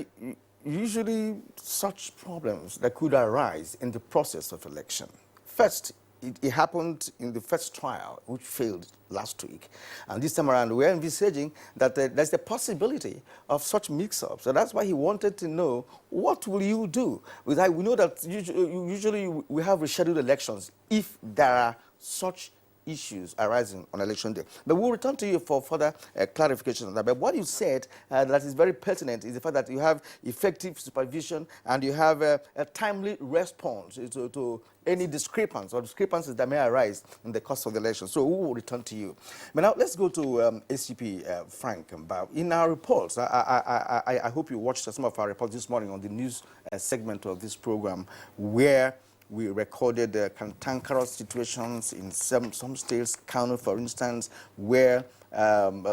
usually such problems that could arise in the process of election. First, it happened in the first trial, which failed last week. And this time around, we're envisaging that there's the possibility of such mix-ups. So that's why he wanted to know, what will you do? We know that usually we have rescheduled elections if there are such issues arising on election day. But we'll return to you for further clarification on that. But what you said that is very pertinent is the fact that you have effective supervision and you have a timely response to any discrepancies that may arise in the course of the election. So we will return to you. But now let's go to ACP Frank Mbao. In our reports, I hope you watched some of our reports this morning on the news segment of this program, where we recorded cantankerous situations in some states, Kano, for instance, where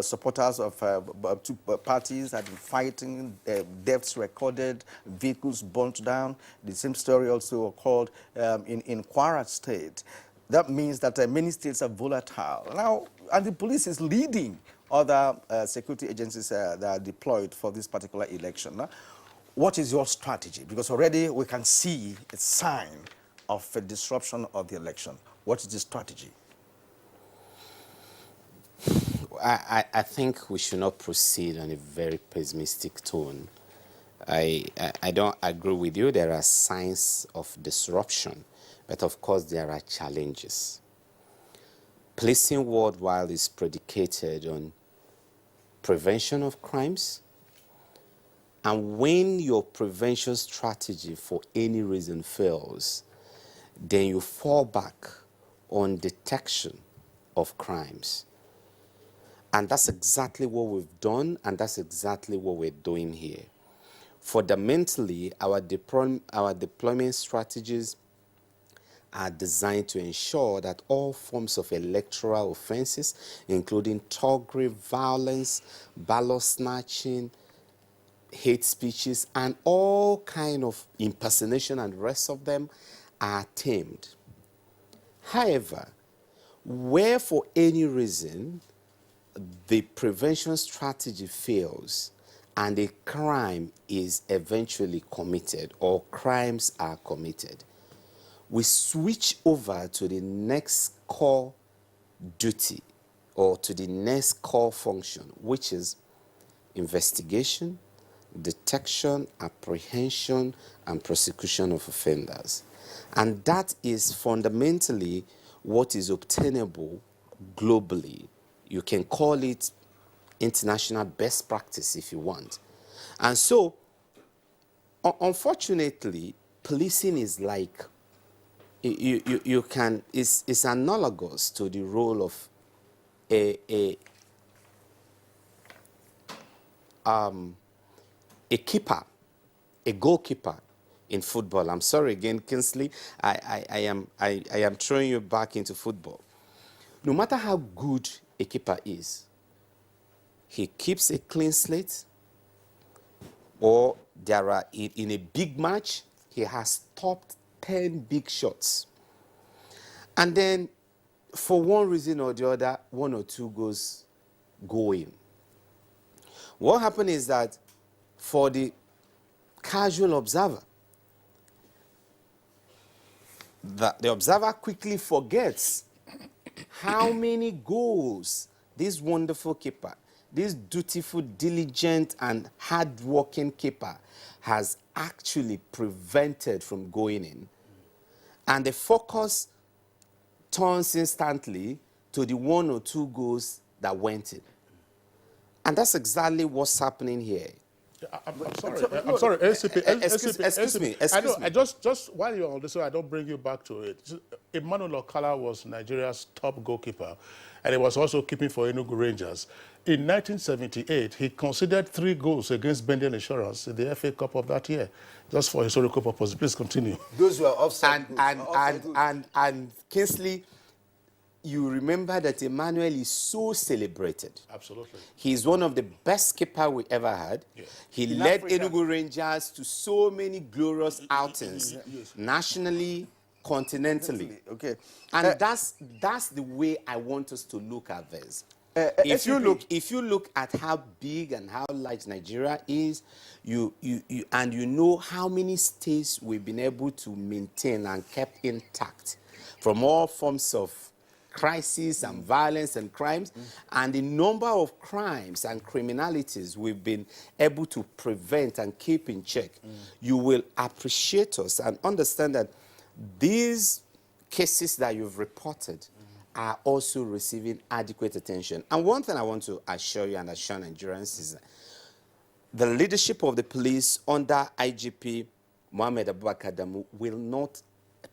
supporters of two parties had been fighting, deaths recorded, vehicles burnt down. The same story also occurred in Kwara State. That means that many states are volatile. Now, and the police is leading other security agencies that are deployed for this particular election. What is your strategy? Because already we can see a sign of a disruption of the election. What is the strategy? I think we should not proceed on a very pessimistic tone. I don't agree with you. There are signs of disruption, but of course there are challenges. Policing worldwide is predicated on prevention of crimes, and when your prevention strategy for any reason fails, then you fall back on detection of crimes. And that's exactly what we've done, and that's exactly what we're doing here. Fundamentally, our deployment strategies are designed to ensure that all forms of electoral offenses, including thuggery, violence, ballot snatching, hate speeches, and all kind of impersonation and the rest of them are tamed. However, where for any reason the prevention strategy fails and a crime is eventually committed or crimes are committed, we switch over to the next core duty or to the next core function, which is investigation, detection, apprehension, and prosecution of offenders. And that is fundamentally what is obtainable globally. You can call it international best practice if you want. And so, unfortunately, policing is like, it's analogous to the role of a keeper, a goalkeeper in football. I'm sorry again, Kingsley. I am throwing you back into football. No matter how good a keeper is, he keeps a clean slate, or in a big match, he has stopped 10 big shots. And then, for one reason or the other, one or two goals go in. What happened is that for the casual observer, the observer quickly forgets how many goals this wonderful keeper, this dutiful, diligent, and hard-working keeper has actually prevented from going in. And the focus turns instantly to the one or two goals that went in. And that's exactly what's happening here. I'm sorry, Excuse me. I know, just while you're on this, so I don't bring you back to it. Emmanuel Okala was Nigeria's top goalkeeper, and he was also keeping for Enugu Rangers. In 1978, he conceded 3 goals against Benden Insurance in the FA Cup of that year, just for historical purposes. Please continue. Those were offside And Kingsley, you remember that Emmanuel is so celebrated. Absolutely. He's one of the best keeper we ever had. Yeah. He In led Africa. Enugu Rangers to so many glorious outings, nationally, continentally. Okay. And that's the way I want us to look at this. If you look at how big and how large Nigeria is, you know how many states we've been able to maintain and kept intact from all forms of crisis and violence and crimes, and the number of crimes and criminalities we've been able to prevent and keep in check, you will appreciate us and understand that these cases that you've reported are also receiving adequate attention. And one thing I want to assure you and assure Nigerians is that the leadership of the police under IGP Mohammed Abubakar Adamu will not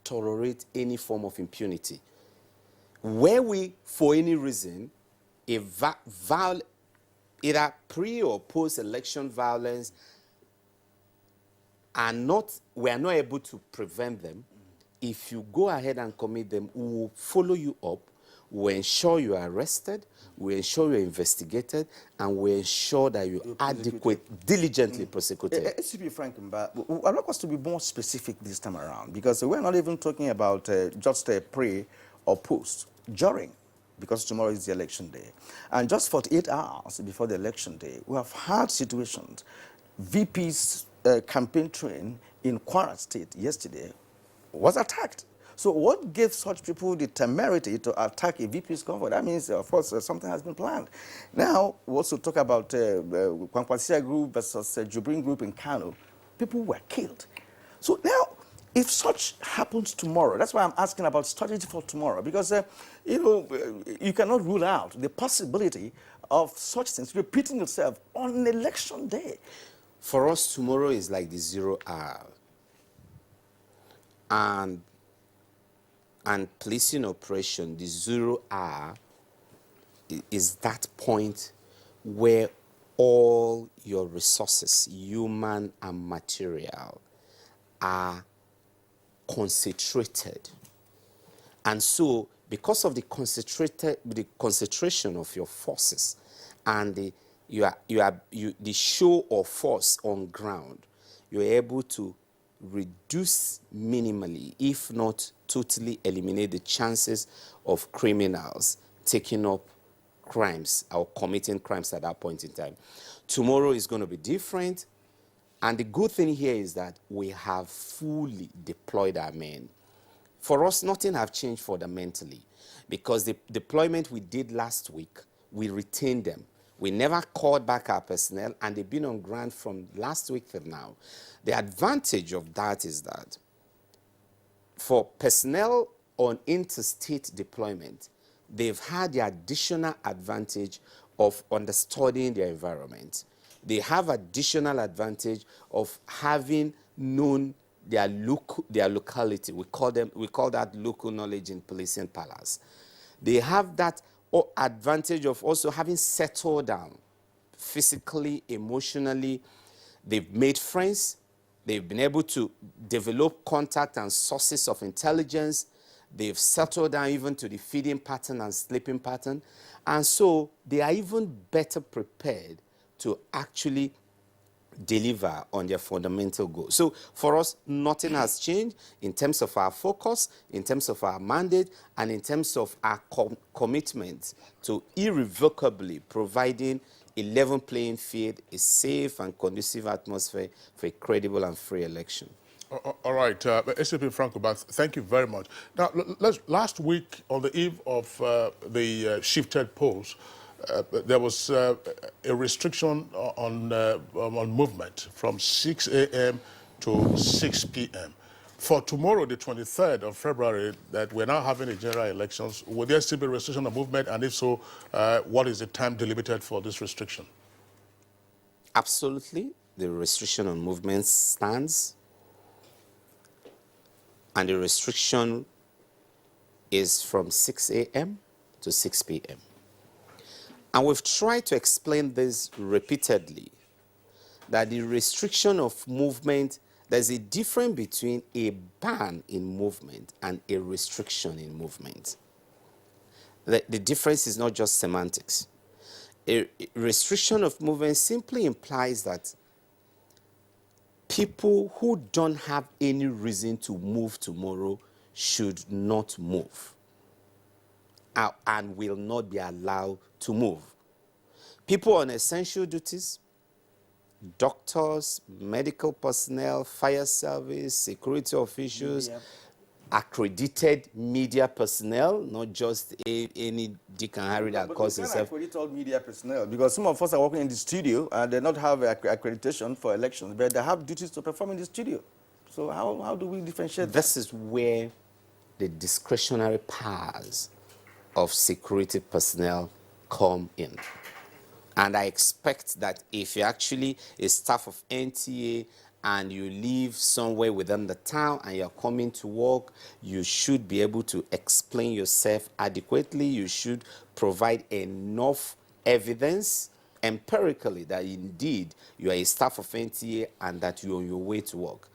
tolerate any form of impunity. Where we, for any reason, either pre or post-election violence we are not able to prevent them, if you go ahead and commit them, we will follow you up, we ensure you are arrested, we ensure you're investigated, and we ensure that you're diligently prosecuted. To be frank, but I'd like us to be more specific this time around, because we're not even talking about just a pre or post, during, because tomorrow is the election day. And just 48 hours before the election day, we have had situations. VP's campaign train in Kwara State yesterday was attacked. So what gave such people the temerity to attack a VP's convoy? That means, of course, something has been planned. Now, we also talk about Kwankwasia Group versus Jubrin Group in Kano. People were killed. So now, if such happens tomorrow, that's why I'm asking about strategy for tomorrow, because, you cannot rule out the possibility of such things repeating itself on election day. For us, tomorrow is like the 0 hour. And policing operation, the 0 hour, is that point where all your resources, human and material, are concentrated. And so, because of the concentration of your forces and the show of force on ground, you're able to reduce minimally, if not totally eliminate the chances of criminals taking up crimes or committing crimes at that point in time. Tomorrow is going to be different. And the good thing here is that we have fully deployed our men. For us, nothing has changed fundamentally, because the deployment we did last week, we retained them. We never called back our personnel, and they've been on ground from last week till now. The advantage of that is that for personnel on interstate deployment, they've had the additional advantage of understuding their environment. They have additional advantage of having known their locality. We call that local knowledge in policing palace. They have that advantage of also having settled down physically, emotionally. They've made friends. They've been able to develop contact and sources of intelligence. They've settled down even to the feeding pattern and sleeping pattern. And so they are even better prepared to actually deliver on their fundamental goals. So for us, nothing has changed in terms of our focus, in terms of our mandate, and in terms of our commitment to irrevocably providing a level playing field, a safe and conducive atmosphere for a credible and free election. All right, SCP Franco, thank you very much. Now, last week, on the eve of the shifted polls, there was a restriction on movement from 6 a.m. to 6 p.m. For tomorrow, the 23rd of February, that we're now having the general elections, will there still be restriction on movement? And if so, what is the time delimited for this restriction? Absolutely. the restriction on movement stands, and the restriction is from 6 a.m. to 6 p.m. And we've tried to explain this repeatedly, that the restriction of movement, there's a difference between a ban in movement and a restriction in movement. The difference is not just semantics. A restriction of movement simply implies that people who don't have any reason to move tomorrow should not move and will not be allowed to move. People on essential duties, doctors, medical personnel, fire service, security officials, accredited media personnel, not just any Dick and Harry that calls himself. Accredited media personnel, because some of us are working in the studio and they not have accreditation for elections, but they have duties to perform in the studio. So how do we differentiate This is where the discretionary powers of security personnel come in. And I expect that if you're actually a staff of NTA and you live somewhere within the town and you're coming to work, you should be able to explain yourself adequately. You should provide enough evidence empirically that indeed you are a staff of NTA and that you're on your way to work.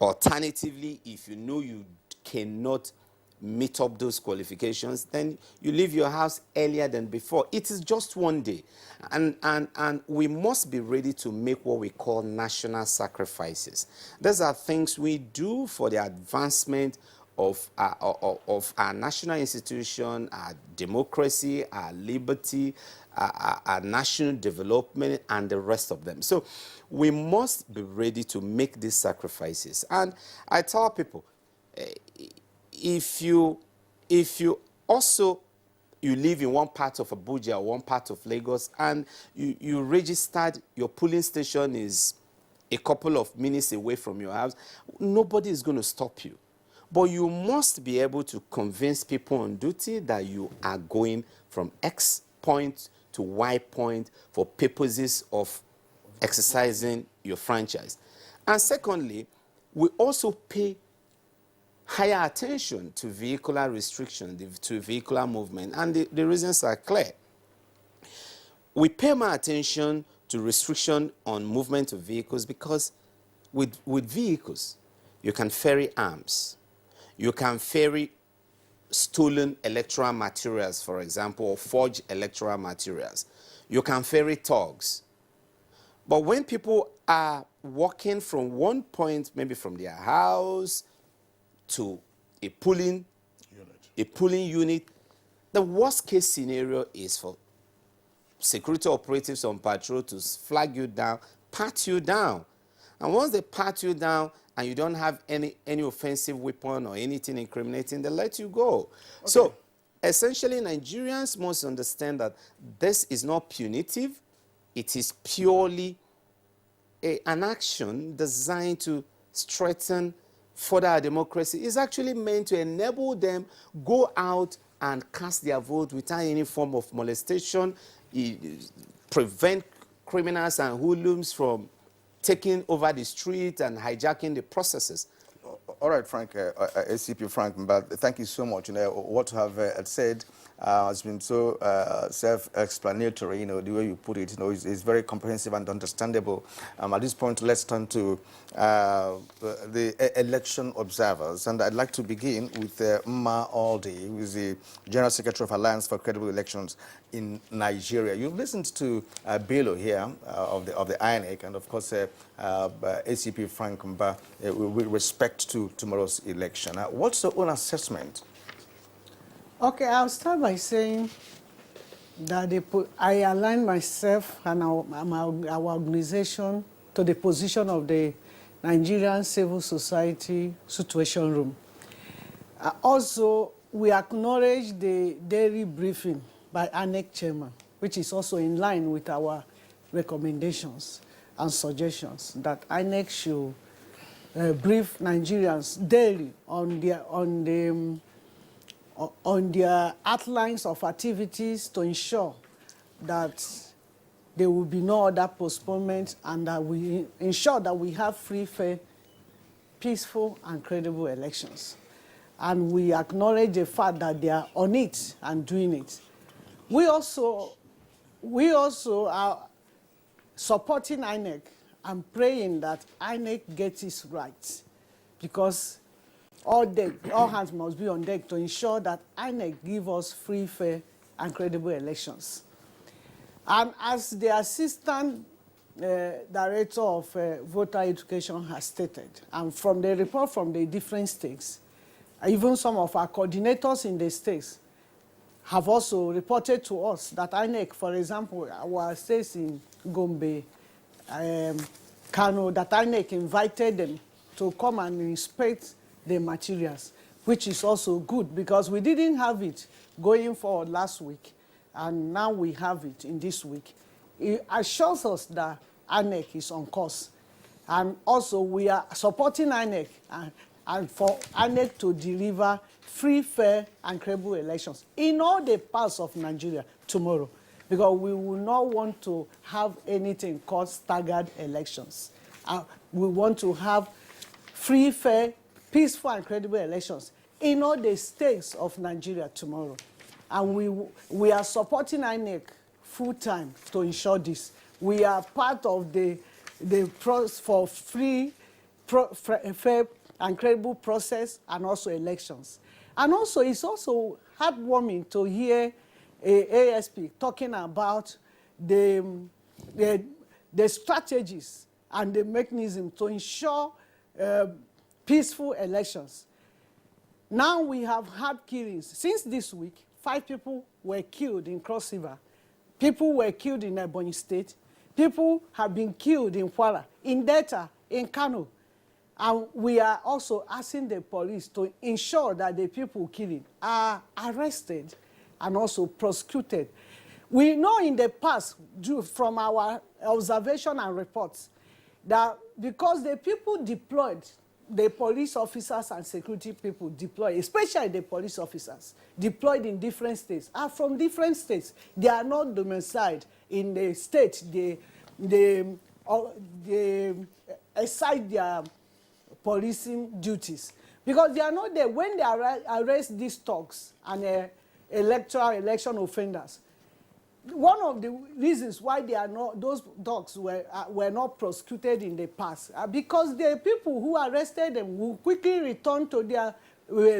Alternatively, if you know you cannot meet up those qualifications, then you leave your house earlier than before. It is just one day. And we must be ready to make what we call national sacrifices. These are things we do for the advancement of our national institution, our democracy, our liberty, our national development, and the rest of them. So we must be ready to make these sacrifices. And I tell people, if you also live in one part of Abuja or one part of Lagos and you registered, your polling station is a couple of minutes away from your house, nobody is going to stop you. But you must be able to convince people on duty that you are going from X point to Y point for purposes of exercising your franchise. And secondly, we also pay higher attention to vehicular restriction, to vehicular movement, and the reasons are clear. We pay more attention to restriction on movement of vehicles because with vehicles, you can ferry arms, you can ferry stolen electoral materials, for example, or forged electoral materials. You can ferry thugs. But when people are walking from one point, maybe from their house to a polling unit, the worst case scenario is for security operatives on patrol to flag you down, pat you down. And once they pat you down and you don't have any offensive weapon or anything incriminating, they let you go. Okay. So essentially, Nigerians must understand that this is not punitive. It is purely an action designed to strengthen further our democracy. Is actually meant to enable them go out and cast their vote without any form of molestation, prevent criminals and hoodlums from taking over the street and hijacking the processes. All right, Frank, ACP Frank, but thank you so much. You know, what you have said has been so self-explanatory, you know, the way you put it, you know, is very comprehensive and understandable. At this point, let's turn to the election observers. And I'd like to begin with Mma Aldi, who is the General Secretary of Alliance for Credible Elections in Nigeria. You've listened to Bello here of the INEC, and of course, ACP Frank Mba, with respect to tomorrow's election. What's your own assessment? Okay, I'll start by saying that I align myself and our organization to the position of the Nigerian Civil Society Situation Room. Also, we acknowledge the daily briefing by INEC Chairman, which is also in line with our recommendations and suggestions that INEC should brief Nigerians daily on their outlines of activities to ensure that there will be no other postponement, and that we ensure that we have free, fair, peaceful, and credible elections. And we acknowledge the fact that they are on it and doing it. We also are supporting INEC and praying that INEC gets its rights, because all hands must be on deck to ensure that INEC give us free, fair, and credible elections. And as the Assistant Director of Voter Education has stated, and from the report from the different states, even some of our coordinators in the states have also reported to us that INEC, for example, our states in Gombe, Kano, that INEC invited them to come and inspect the materials, which is also good, because we didn't have it going forward last week, and now we have it in this week. It assures us that INEC is on course. And also we are supporting INEC and for INEC to deliver free, fair, and credible elections in all the parts of Nigeria tomorrow, because we will not want to have anything called staggered elections. We want to have free, fair, peaceful, and credible elections in all the states of Nigeria tomorrow. And we are supporting INEC full-time to ensure this. We are part of the process for free, fair, and credible process, and also elections. And also, it's also heartwarming to hear ASP talking about the strategies and the mechanism to ensure peaceful elections. Now we have had killings. Since this week, 5 people were killed in Cross River. People were killed in Ebonyi State. People have been killed in Kwara, in Delta, in Kano. And we are also asking the police to ensure that the people killing are arrested and also prosecuted. We know in the past, from our observation and reports, that because the people deployed, the police officers and security people deployed, especially the police officers, deployed in different states, are from different states. They are not domiciled in the state. They aside their policing duties, because they are not there when they arrest these thugs and electoral election offenders. One of the reasons why they are not, those dogs were not prosecuted in the past, because the people who arrested them will quickly return to their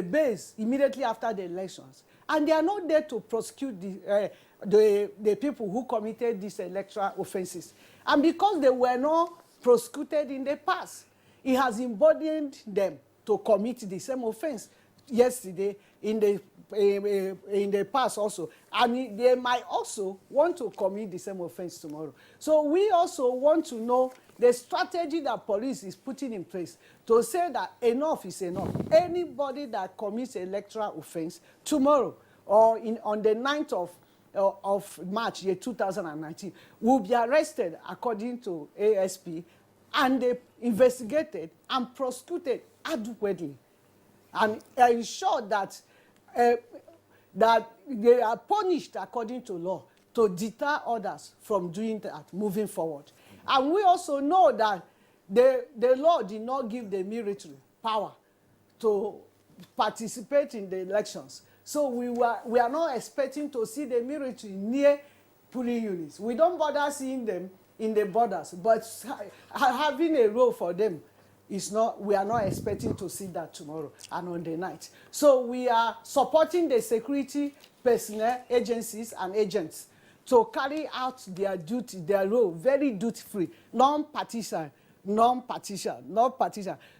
base immediately after the elections, and they are not there to prosecute the people who committed these electoral offenses. And because they were not prosecuted in the past, it has emboldened them to commit the same offense yesterday, in the past also, and they might also want to commit the same offense tomorrow. So we also want to know the strategy that police is putting in place to say that enough is enough. Anybody that commits electoral offense tomorrow or on the 9th of March, year 2019, will be arrested according to ASP, and they investigated and prosecuted adequately, and ensure that that they are punished according to law to deter others from doing that moving forward. And we also know that the law did not give the military power to participate in the elections. So we are not expecting to see the military near polling units. We don't bother seeing them in the borders, but having a role for them is not, we are not expecting to see that tomorrow and on the night. So we are supporting the security personnel, agencies, and agents to carry out their duty, their role, very duty-free, non-partisan.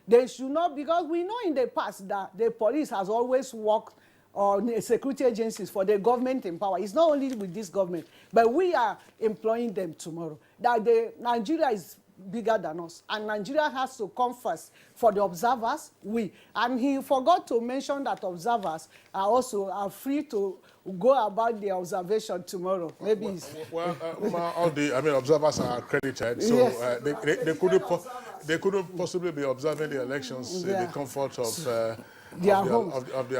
They should not, because we know in the past that the police has always worked on security agencies for the government in power. It's not only with this government, but we are employing them tomorrow. That Nigeria is bigger than us, and Nigeria has to come first for the observers. And he forgot to mention that observers are free to go about their observation tomorrow. Maybe all the observers are accredited, so yes. They couldn't possibly be observing the elections in the comfort of their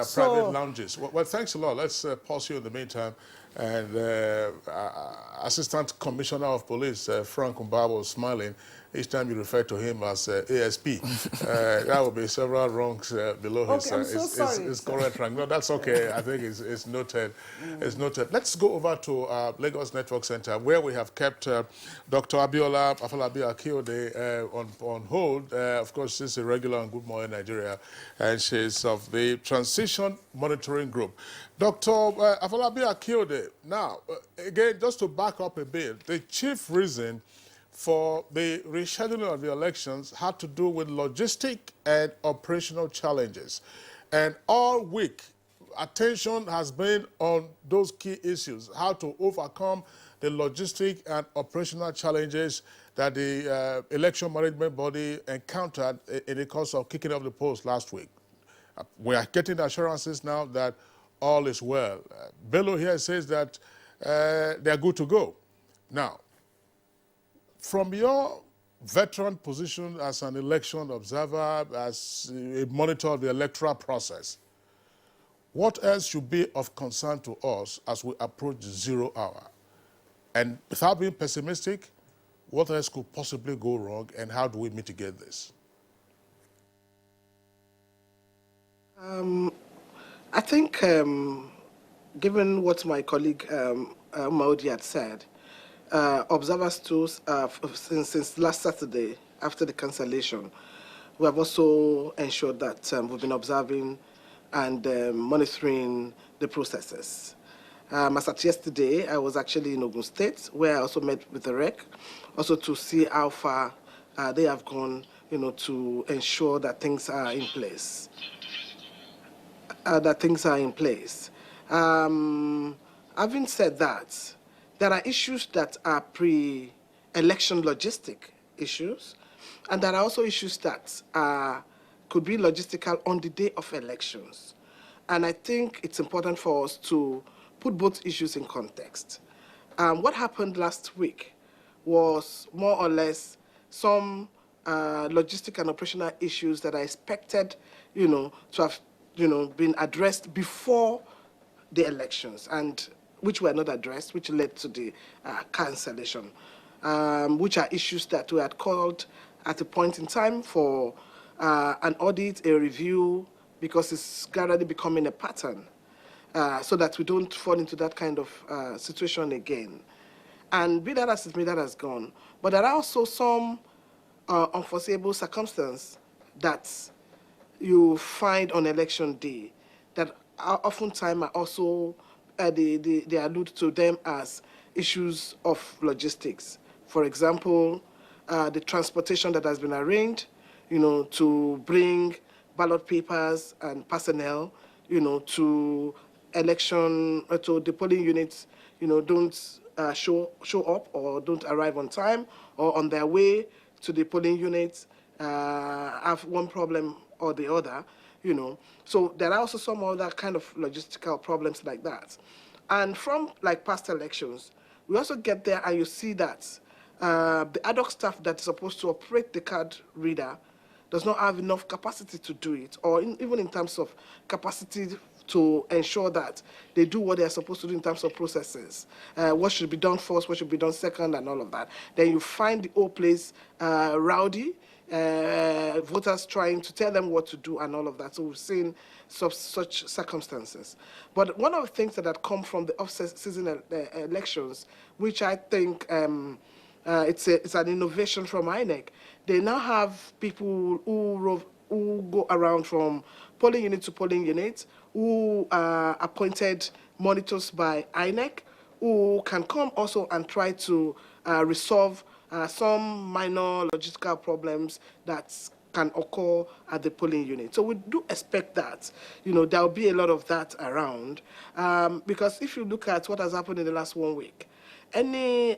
private lounges. Well, thanks a lot. Let's pause you in the meantime. And Assistant Commissioner of Police, Frank Mbabo, was smiling each time you refer to him as ASP. That will be several rungs below his current rank. No, that's okay. I think it's noted. It's noted. Let's go over to Lagos Network Center, where we have kept Dr. Abiola Afolabi Akiode on hold. Of course, she's a regular on Good Morning Nigeria, and she's of the Transition Monitoring Group. Dr. Afolabi Akiode, now, again, just to back up a bit, the chief reason for the rescheduling of the elections had to do with logistic and operational challenges. And all week, attention has been on those key issues, how to overcome the logistic and operational challenges that the election management body encountered in the course of kicking off the polls last week. We are getting assurances now that all is well. Bello here says that they're good to go. Now, from your veteran position as an election observer, as a monitor of the electoral process, what else should be of concern to us as we approach the 0 hour? And without being pessimistic, what else could possibly go wrong, and how do we mitigate this? I think, given what my colleague Maudi had said, observers too, since last Saturday, after the cancellation, we have also ensured that we've been observing and monitoring the processes. As at yesterday, I was actually in Ogun State, where I also met with the REC, also to see how far they have gone, to ensure that things are in place. Having said that, there are issues that are pre-election logistic issues, and there are also issues that could be logistical on the day of elections. And I think it's important for us to put both issues in context. What happened last week was more or less some logistic and operational issues that are expected, to have, been addressed before the elections, and which were not addressed, which led to the cancellation, which are issues that we had called at a point in time for an audit, a review, because it's gradually becoming a pattern, so that we don't fall into that kind of situation again. And be that as it may, that has gone. But there are also some unforeseeable circumstances that you find on election day that oftentimes are also, they allude to them as issues of logistics. For example, the transportation that has been arranged, to bring ballot papers and personnel, to election, to the polling units, don't show up or don't arrive on time, or on their way to the polling units have one problem or the other, So there are also some other kind of logistical problems like that. And from like past elections, we also get there and you see that the ad hoc staff that's supposed to operate the card reader does not have enough capacity to do it, or even in terms of capacity to ensure that they do what they're supposed to do in terms of processes. What should be done first, what should be done second, and all of that. Then you find the whole place rowdy, voters trying to tell them what to do and all of that. So we've seen such circumstances. But one of the things that had come from the off-season elections, which I think it's an innovation from INEC, they now have people who go around from polling unit to polling unit, who are appointed monitors by INEC, who can come also and try to resolve some minor logistical problems that can occur at the polling unit. So we do expect that, there will be a lot of that around, because if you look at what has happened in the last 1 week, any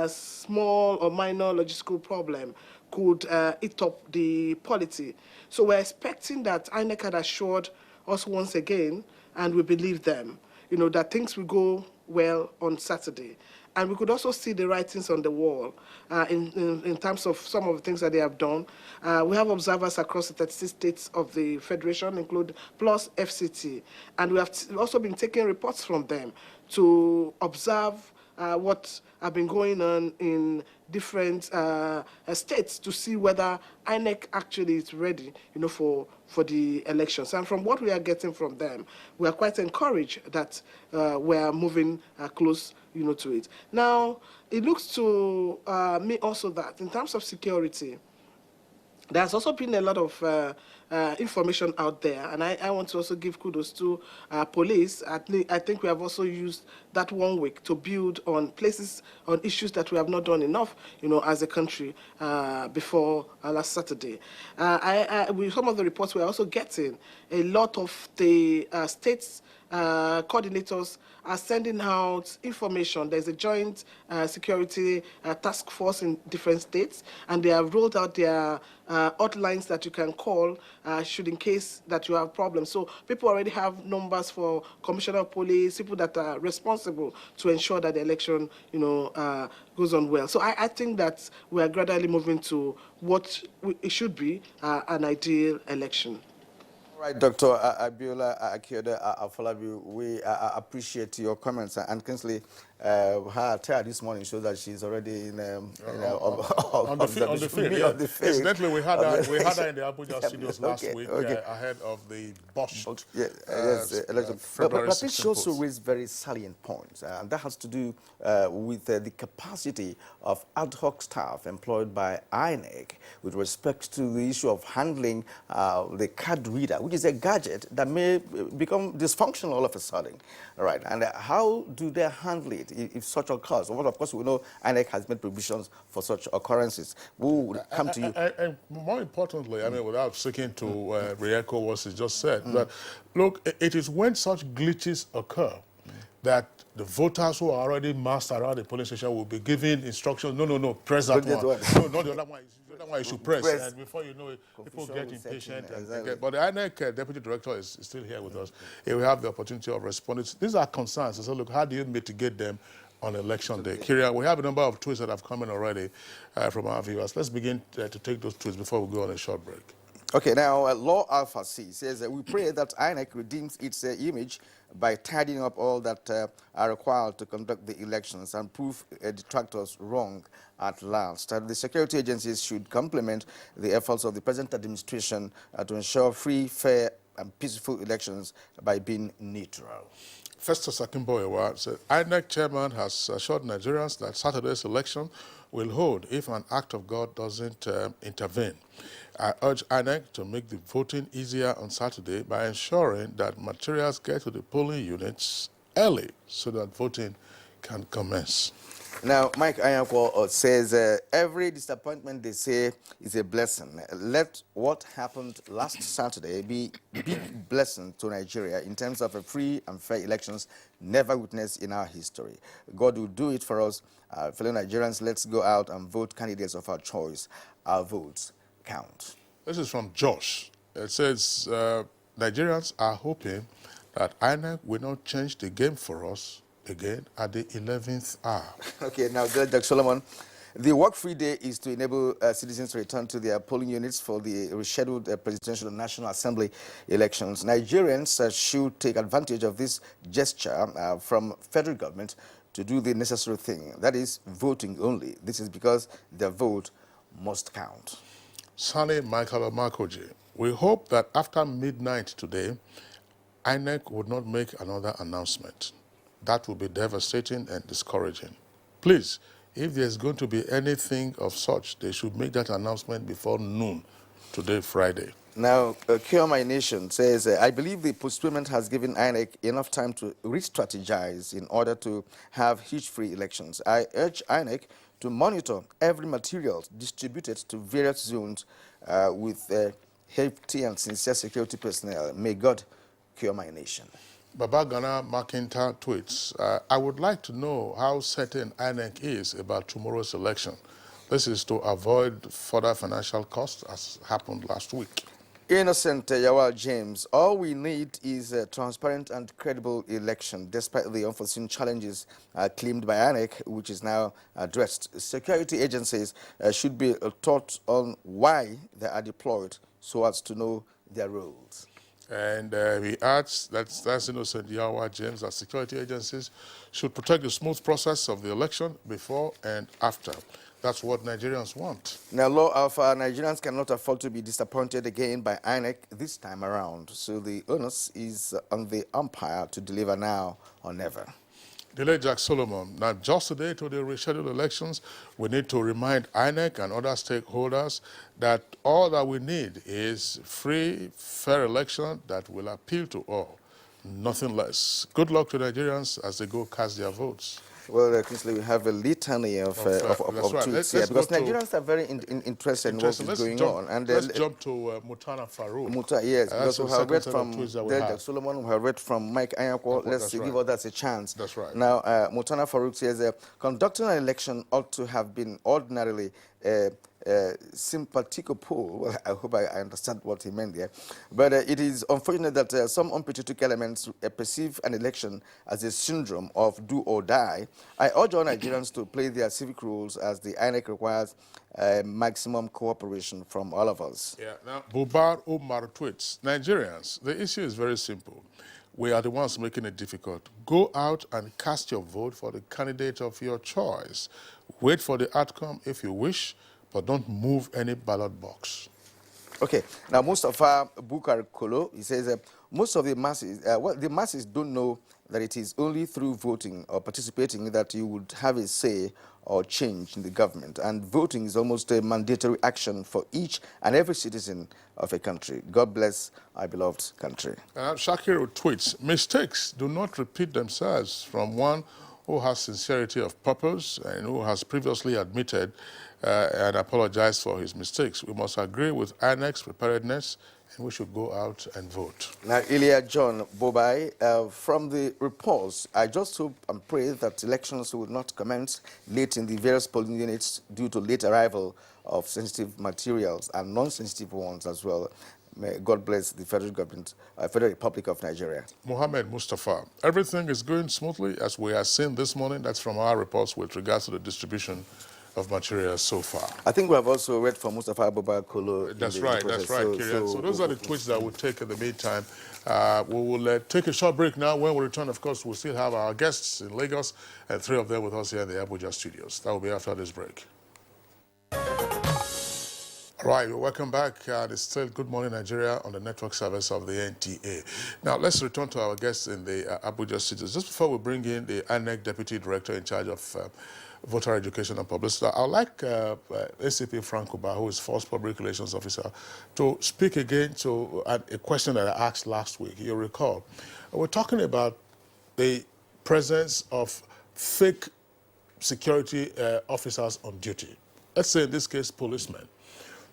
small or minor logistical problem could eat up the polity. So we're expecting that INEC had assured us once again, and we believe them, that things will go well on Saturday. And we could also see the writings on the wall in terms of some of the things that they have done. We have observers across the 36 states of the Federation, plus FCT. And we have also been taking reports from them to observe what have been going on in different states to see whether INEC actually is ready, for the elections. And from what we are getting from them, we are quite encouraged that we are moving close, to it. Now, it looks to me also that in terms of security, there's also been a lot of information out there, and I want to also give kudos to police. I think we have also used that 1 week to build on issues that we have not done enough, as a country before last Saturday. With some of the reports we're also getting, a lot of the states coordinators are sending out information. There's a joint security task force in different states, and they have rolled out their hotlines that you can call should in case that you have problems. So people already have numbers for commissioner of police, people that are responsible to ensure that the election, goes on well. So I think that we are gradually moving to what it should be, an ideal election. All right, Dr. Abiola Akiode Afolabi, we appreciate your comments. And Kingsley, her attire this morning shows that she's already on the field. Incidentally, we had her in the Abuja studios last week ahead of the Bosch election. But I think she also raised very salient points. And that has to do with the capacity of ad hoc staff employed by INEC with respect to the issue of handling the card reader, which is a gadget that may become dysfunctional all of a sudden. All right, and how do they handle it if such occurs? Well, of course, we know INEC has made provisions for such occurrences. We will come to you. And more importantly, I mean, without seeking to re-echo what he just said, but look, it is when such glitches occur that the voters who are already massed around the polling station will be given instructions. No, press that one. No, not the other one. The other one you should press. And before you know it, people get impatient. But the INEC Deputy Director is still here with us. He will have the opportunity of responding. These are concerns. So look, how do you mitigate them on election day? Kyria, we have a number of tweets that have come in already from our viewers. Let's begin to take those tweets before we go on a short break. Okay, now Law Alpha C says that we pray that INEC redeems its image by tidying up all that are required to conduct the elections and prove detractors wrong at last. The security agencies should complement the efforts of the present administration to ensure free, fair, and peaceful elections by being neutral. Festus Akimboyewa said, INEC chairman has assured Nigerians that Saturday's election will hold if an act of God doesn't intervene. I urge INEC to make the voting easier on Saturday by ensuring that materials get to the polling units early so that voting can commence. Now, Mike Ayakwo says, every disappointment, they say, is a blessing. Let what happened last Saturday be a big blessing to Nigeria in terms of a free and fair elections never witnessed in our history. God will do it for us. Fellow Nigerians, let's go out and vote candidates of our choice. Our votes count. This is from Josh. It says, Nigerians are hoping that INEC will not change the game for us again at the 11th hour. Okay, now, Dr. Solomon, the work-free day is to enable citizens to return to their polling units for the rescheduled presidential and National Assembly elections. Nigerians should take advantage of this gesture from federal government to do the necessary thing, that is, voting only. This is because their vote must count. Sani Michael Omakoji, we hope that after midnight today, INEC would not make another announcement. That would be devastating and discouraging. Please, if there's going to be anything of such, they should make that announcement before noon today, Friday. Now, Cure My Nation says, I believe the postponement has given INEC enough time to re-strategize in order to have hitch-free elections. I urge INEC to monitor every material distributed to various zones with hefty and sincere security personnel. May God cure my nation. Babagana Makinta tweets, I would like to know how certain INEC is about tomorrow's election. This is to avoid further financial costs as happened last week. Innocent Yawal James, all we need is a transparent and credible election, despite the unforeseen challenges claimed by INEC, which is now addressed. Security agencies should be taught on why they are deployed so as to know their roles. And he adds, that's Innocent Yawal James, that security agencies should protect the smooth process of the election before and after. That's what Nigerians want. Now, law of Nigerians cannot afford to be disappointed again by INEC this time around. So the onus is on the umpire to deliver now or never. Delay Jack Solomon. Now, just today to the rescheduled elections, we need to remind INEC and other stakeholders that all that we need is free, fair election that will appeal to all. Nothing less. Good luck to Nigerians as they go cast their votes. Well, Kingsley, we have a litany of tweets here because Nigerians are very interested in what is going on. And let's jump to Mutana Farouk. Yes, because we have read from Delta Solomon, we have read from Mike Anyakwo. Let's give others a chance. That's right. Now, Mutana Farouk says, conducting an election ought to have been ordinarily sympathico poll. Well, I hope I understand what he meant there. But it is unfortunate that some unpatriotic elements perceive an election as a syndrome of do or die. I urge all Nigerians to play their civic roles as the INEC requires maximum cooperation from all of us. Yeah. Now, Bubar Umar tweets, Nigerians, the issue is very simple. We are the ones making it difficult. Go out and cast your vote for the candidate of your choice. Wait for the outcome if you wish, but don't move any ballot box. Okay. Now, Mustafa Bukar Kolo, he says, most of the masses, the masses don't know that it is only through voting or participating that you would have a say or change in the government. And voting is almost a mandatory action for each and every citizen of a country. God bless our beloved country. Shakiru tweets, mistakes do not repeat themselves from one who has sincerity of purpose and who has previously admitted and apologized for his mistakes. We must agree with INEC's preparedness and we should go out and vote. Now, Ilya John Bobai, from the reports, I just hope and pray that elections will not commence late in the various polling units due to late arrival of sensitive materials and non-sensitive ones as well. May God bless the federal government, Federal Republic of Nigeria. Mohammed Mustafa, everything is going smoothly as we are seeing this morning. That's from our reports with regards to the distribution of materials so far. I think we have also read from Mustafa Abubakar Kolo. That's right, Kirian. So those are the tweets that we'll take in the meantime. We will take a short break now. When we return, of course, we'll still have our guests in Lagos and 3 of them with us here in the Abuja studios. That will be after this break. All right, welcome back. It's still Good Morning Nigeria on the network service of the NTA. Now, let's return to our guests in the Abuja studios. Just before we bring in the INEC Deputy Director in charge of Voter Education and Publicity, I'd like ACP Frank Uba, who is Force Public Relations Officer, to speak again to a question that I asked last week. You recall, we're talking about the presence of fake security officers on duty. Let's say in this case, policemen.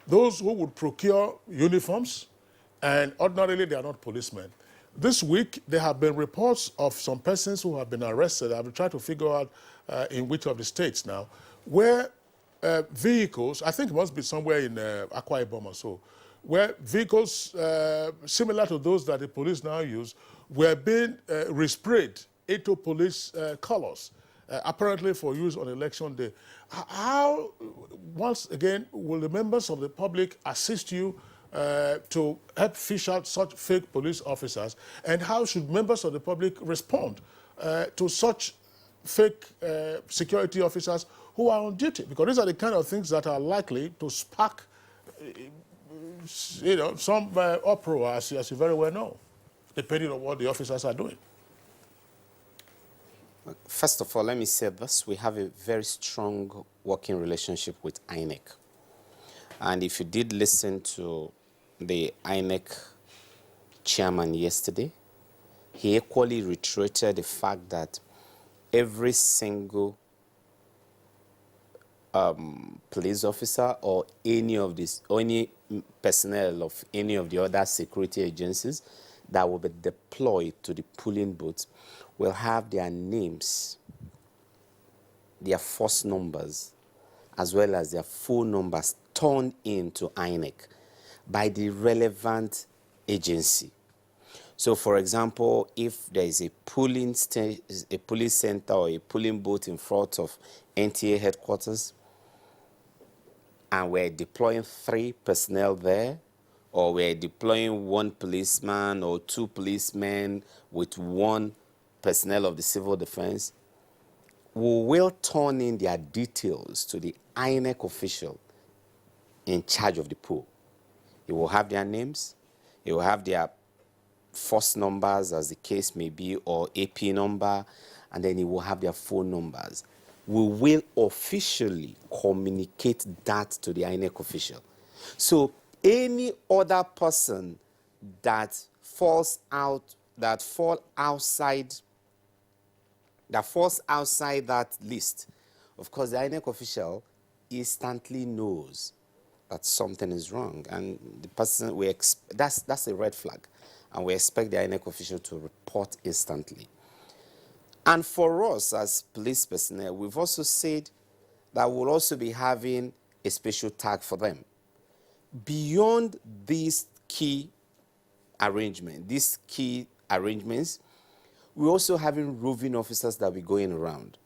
Those who would procure uniforms, and ordinarily they are not policemen. This week, there have been reports of some persons who have been arrested. I've been trying to figure out in which of the states now, where vehicles, I think it must be somewhere in Akwa Ibom or so, where vehicles similar to those that the police now use were being resprayed into police colors, apparently for use on election day. How, once again, will the members of the public assist you to help fish out such fake police officers? And how should members of the public respond to such fake security officers who are on duty? Because these are the kind of things that are likely to spark, some uproar, as you very well know, depending on what the officers are doing. First of all, let me say this. We have a very strong working relationship with INEC. And if you did listen to the INEC chairman yesterday, he equally reiterated the fact that every single police officer or any personnel of any of the other security agencies that will be deployed to the polling booths will have their names, their force numbers, as well as their phone numbers turned in to INEC. by the relevant agency. So, for example, if there is a polling center or a polling booth in front of NTA headquarters, and we're deploying 3 personnel there, or we're deploying 1 policeman or 2 policemen with 1 personnel of the civil defense, we will turn in their details to the INEC official in charge of the poll. He will have their names, he will have their first numbers, as the case may be, or AP number, and then he will have their phone numbers. We will officially communicate that to the INEC official. So any other person that falls outside that list, of course, the INEC official instantly knows that something is wrong, and the person that's a red flag, and we expect the INEC official to report instantly. And for us as police personnel, we've also said that we'll also be having a special tag for them. Beyond these key arrangements, we're also having roving officers that will be going around.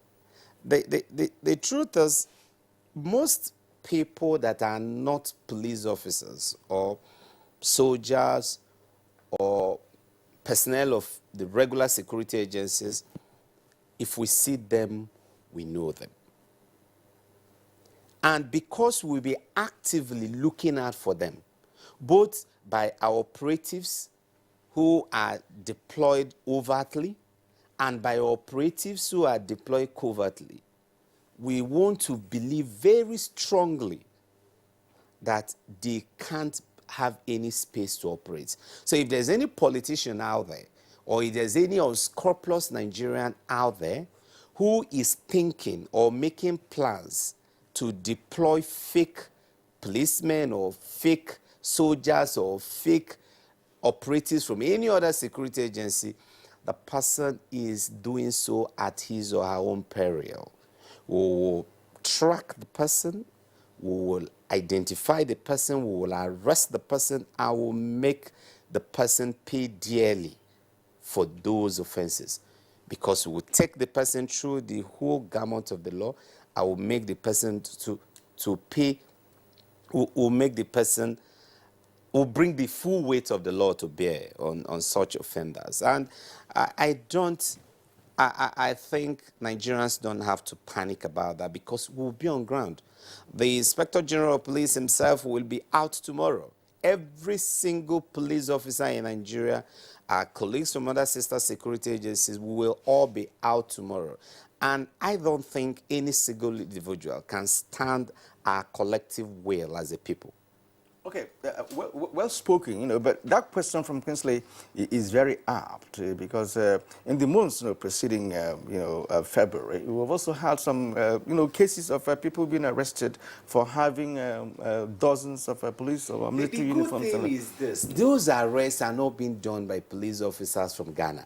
The truth is, most people that are not police officers or soldiers or personnel of the regular security agencies, if we see them, we know them. And because we'll be actively looking out for them, both by our operatives who are deployed overtly and by operatives who are deployed covertly, we want to believe very strongly that they can't have any space to operate. So if there's any politician out there, or if there's any unscrupulous Nigerian out there who is thinking or making plans to deploy fake policemen or fake soldiers or fake operatives from any other security agency, the person is doing so at his or her own peril. We will track the person, we will identify the person, we will arrest the person, and will make the person pay dearly for those offenses. Because we will take the person through the whole gamut of the law, I will make the person to pay, will make the person, will bring the full weight of the law to bear on such offenders. And I think Nigerians don't have to panic about that, because we'll be on ground. The Inspector General of Police himself will be out tomorrow. Every single police officer in Nigeria, our colleagues from other sister security agencies, we will all be out tomorrow. And I don't think any single individual can stand our collective will as a people. Okay, well spoken, but that question from Kingsley is very apt, because in the months preceding, February, we've also had some, cases of people being arrested for having dozens of police or military uniforms. The good thing is this: those arrests are not being done by police officers from Ghana.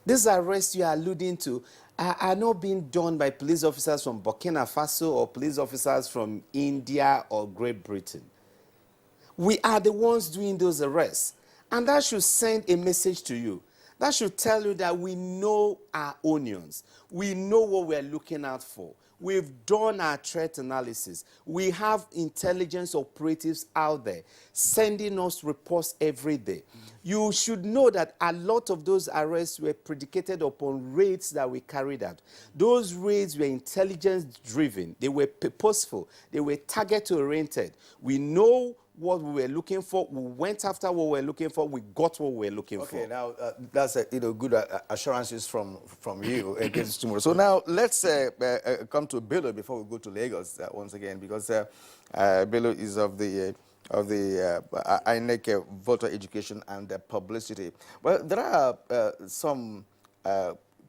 These arrests you are alluding to are not being done by police officers from Burkina Faso or police officers from India or Great Britain. We are the ones doing those arrests. And that should send a message to you. That should tell you that we know our onions. We know what we're looking out for. We've done our threat analysis. We have intelligence operatives out there sending us reports every day. You should know that a lot of those arrests were predicated upon raids that we carried out. Those raids were intelligence-driven. They were purposeful. They were target-oriented. We know what we were looking for. We went after what we were looking for. We got what we were looking for. Okay, now that's good assurances from you against tomorrow. So now let's come to Bello before we go to Lagos once again, because Bello is of the INEC voter education and publicity. Well, there are some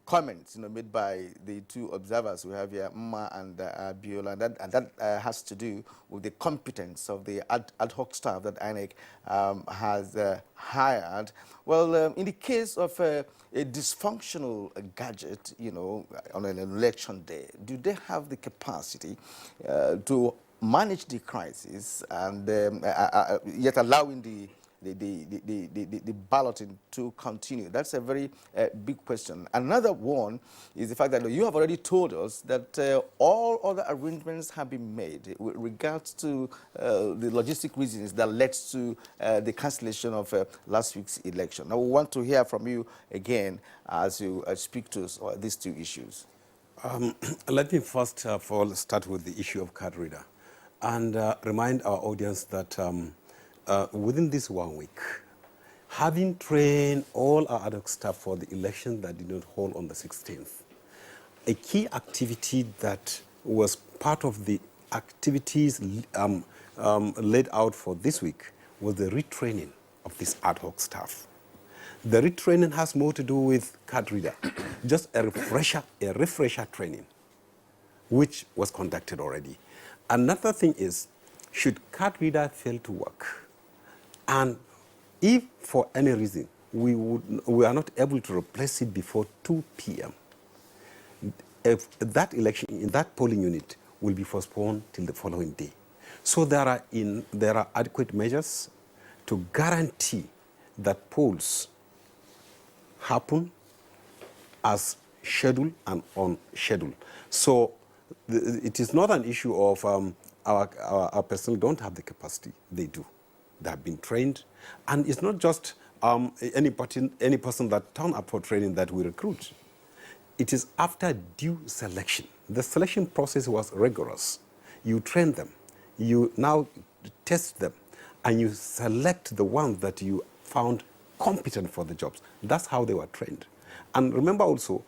comments made by the two observers we have here, Mma and Biola, and that has to do with the competence of the ad hoc staff that INEC has hired. Well, in the case of a dysfunctional gadget, on an election day, do they have the capacity to manage the crisis and yet allowing the balloting to continue? That's a very big question. Another one is the fact that you have already told us that all other arrangements have been made with regards to the logistic reasons that led to the cancellation of last week's election. Now, we want to hear from you again as you speak to us on these two issues. Let me first of all start with the issue of card reader and remind our audience that within this 1 week, having trained all our ad hoc staff for the election that did not hold on the 16th, a key activity that was part of the activities laid out for this week was the retraining of this ad hoc staff. The retraining has more to do with card reader, just a refresher training, which was conducted already. Another thing is, should card reader fail to work, and if for any reason we are not able to replace it before 2 p.m., if that election in that polling unit will be postponed till the following day. So there are adequate measures to guarantee that polls happen as scheduled and on schedule. So it is not an issue of our personnel don't have the capacity. They do. They have been trained. And it's not just any person that turn up for training that we recruit. It is after due selection. The selection process was rigorous. You train them. You now test them. And you select the ones that you found competent for the jobs. That's how they were trained. And remember also,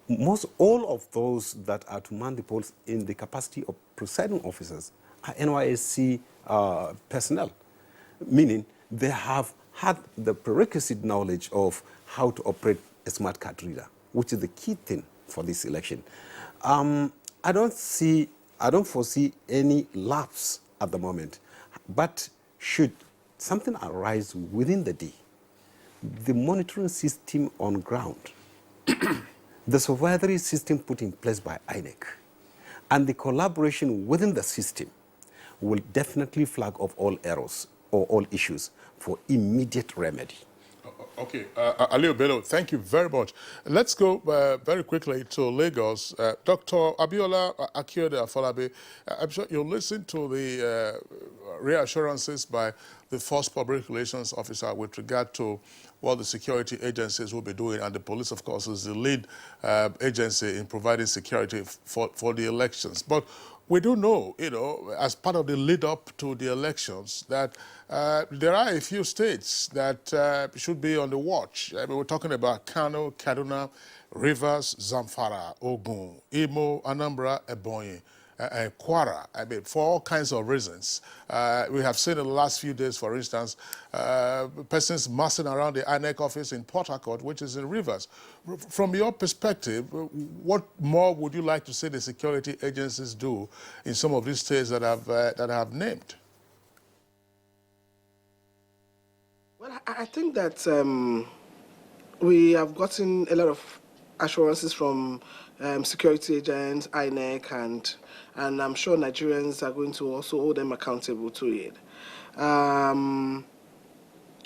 most all of those that are to man the polls in the capacity of presiding officers are NYSC personnel, meaning they have had the prerequisite knowledge of how to operate a smart card reader, which is the key thing for this election. I don't foresee any lapse at the moment, but should something arise within the day, the monitoring system on ground, the supervisory system put in place by INEC, and the collaboration within the system will definitely flag off all errors or all issues for immediate remedy. Okay, Aliu Bello, thank you very much. Let's go very quickly to Lagos. Dr. Abiola Akiode Afolabi, I'm sure you'll listen to the reassurances by the first public relations officer with regard to what the security agencies will be doing, and the police, of course, is the lead agency in providing security for the elections. But we do know, as part of the lead up to the elections, that there are a few states that should be on the watch. I mean, we're talking about Kano, Kaduna, Rivers, Zamfara, Ogun, Imo, Anambra, Ebonyi, Kwara. I mean, for all kinds of reasons. We have seen in the last few days, for instance, persons massing around the INEC office in Port Harcourt, which is in Rivers. From your perspective, what more would you like to see the security agencies do in some of these states that have named? Well, I think that we have gotten a lot of assurances from security agents, INEC, and I'm sure Nigerians are going to also hold them accountable to it.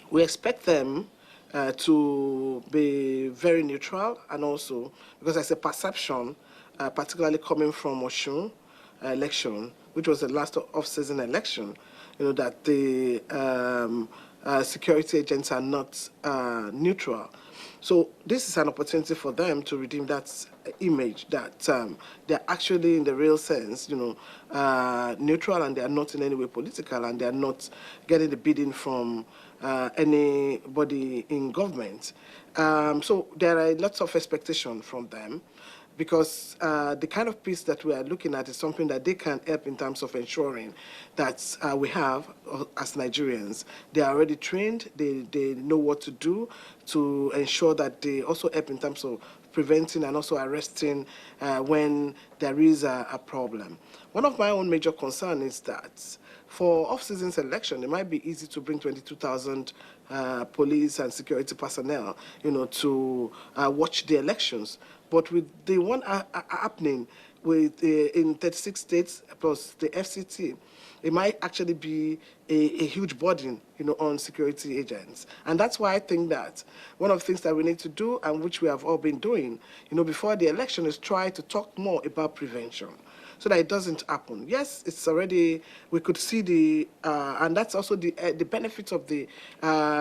We expect them to be very neutral, and also because there's a perception, particularly coming from Osun election, which was the last off-season election, that the security agents are not neutral. So this is an opportunity for them to redeem that image that they're actually, in the real sense, neutral, and they are not in any way political, and they are not getting the bidding from anybody in government. So there are lots of expectation from them, because the kind of peace that we are looking at is something that they can help in terms of ensuring that we have, as Nigerians, they are already trained, they know what to do to ensure that they also help in terms of preventing and also arresting when there is a problem. One of my own major concerns is that for off-season election, it might be easy to bring 22,000 police and security personnel, to watch the elections. But with the one happening with in 36 states plus the FCT, it might actually be a huge burden, on security agents. And that's why I think that one of the things that we need to do, and which we have all been doing, before the election, is try to talk more about prevention, so that it doesn't happen. Yes, it's already, we could see and that's also the benefits of the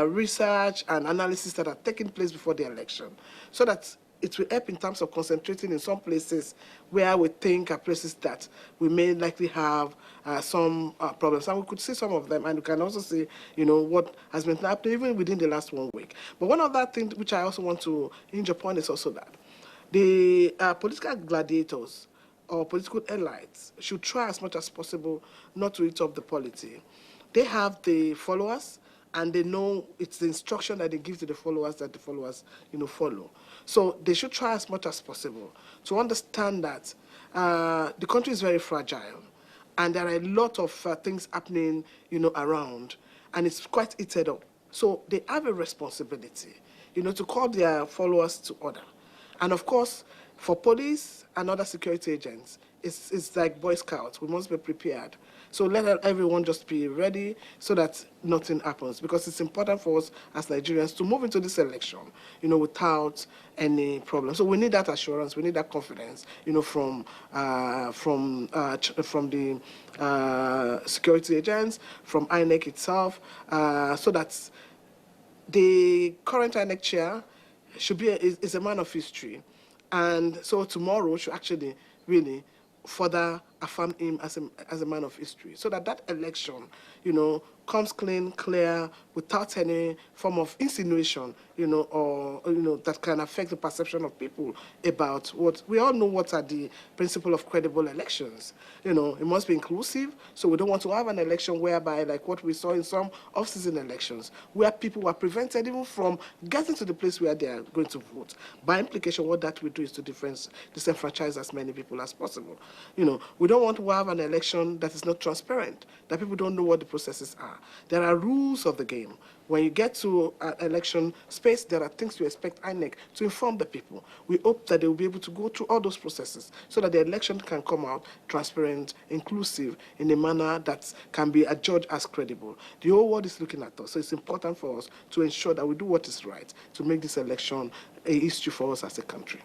research and analysis that are taking place before the election, so that it will help in terms of concentrating in some places where we think are places that we may likely have some problems. And we could see some of them, and we can also see, what has been happening even within the last 1 week. But one other thing which I also want to hinge upon is also that the political gladiators or political elites should try as much as possible not to eat up the polity. They have the followers, and they know it's the instruction that they give to the followers that the followers, follow. So they should try as much as possible to understand that the country is very fragile, and there are a lot of things happening, around, and it's quite heated up. So they have a responsibility, to call their followers to order. And of course, for police and other security agents, it's like Boy Scouts. We must be prepared. So let everyone just be ready so that nothing happens, because it's important for us as Nigerians to move into this election, without any problem. So we need that assurance, we need that confidence, from the security agents, from INEC itself, so that the current INEC chair should be is a man of history, and so tomorrow should actually really further affirm him as a man of history, so that election, comes clean, clear, without any form of insinuation, or that can affect the perception of people about what we all know. What are the principle of credible elections? It must be inclusive. So we don't want to have an election whereby, like what we saw in some off-season elections, where people were prevented even from getting to the place where they are going to vote. By implication, what that will do is to disenfranchise as many people as possible. We don't want to have an election that is not transparent, that people don't know what the processes are. There are rules of the game. When you get to an election space, there are things you expect INEC to inform the people. We hope that they will be able to go through all those processes so that the election can come out transparent, inclusive, in a manner that can be adjudged as credible. The whole world is looking at us, so it's important for us to ensure that we do what is right to make this election a history for us as a country.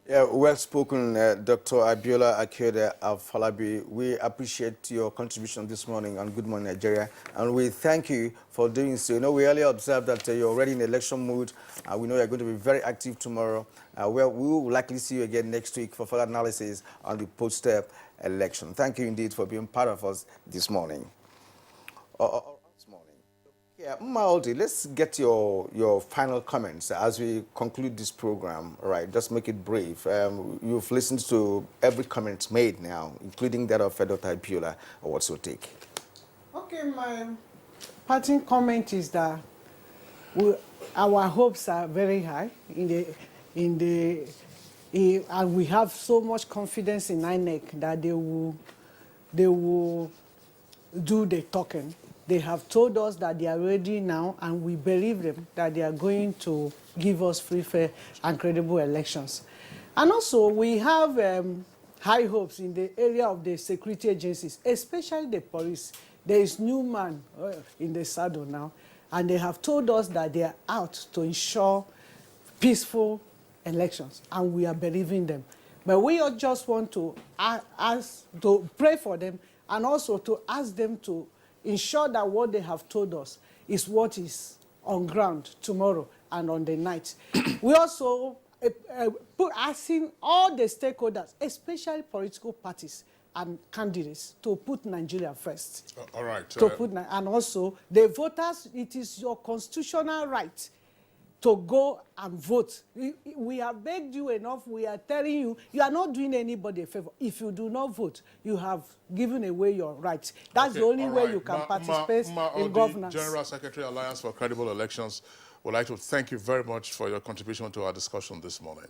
Yeah, well spoken, Dr. Abiola Akeode Afalabi. We appreciate your contribution this morning on Good Morning Nigeria, and we thank you for doing so. We earlier observed that you're already in election mood. We know you're going to be very active tomorrow. We will likely see you again next week for further analysis on the post-step election. Thank you indeed for being part of us this morning. Yeah, Maudi, let's get your final comments as we conclude this program. All right, just make it brief. You've listened to every comment made now, including that of Dr. Abiola. What's your take? Okay, my parting comment is that our hopes are very high and we have so much confidence in INEC that they will do the talking. They have told us that they are ready now, and we believe them that they are going to give us free, fair, and credible elections. And also, we have high hopes in the area of the security agencies, especially the police. There is new man in the saddle now, and they have told us that they are out to ensure peaceful elections, and we are believing them. But we just want to ask to pray for them, and also to ask them to ensure that what they have told us is what is on ground tomorrow and on the night. We also asking all the stakeholders, especially political parties and candidates, to put Nigeria first. All right. And also the voters, it is your constitutional right to go and vote. We have begged you enough. We are telling you, you are not doing anybody a favor. If you do not vote, you have given away your rights. That's the only way you can participate in governance. General Secretary, Alliance for Credible Elections, would like to thank you very much for your contribution to our discussion this morning.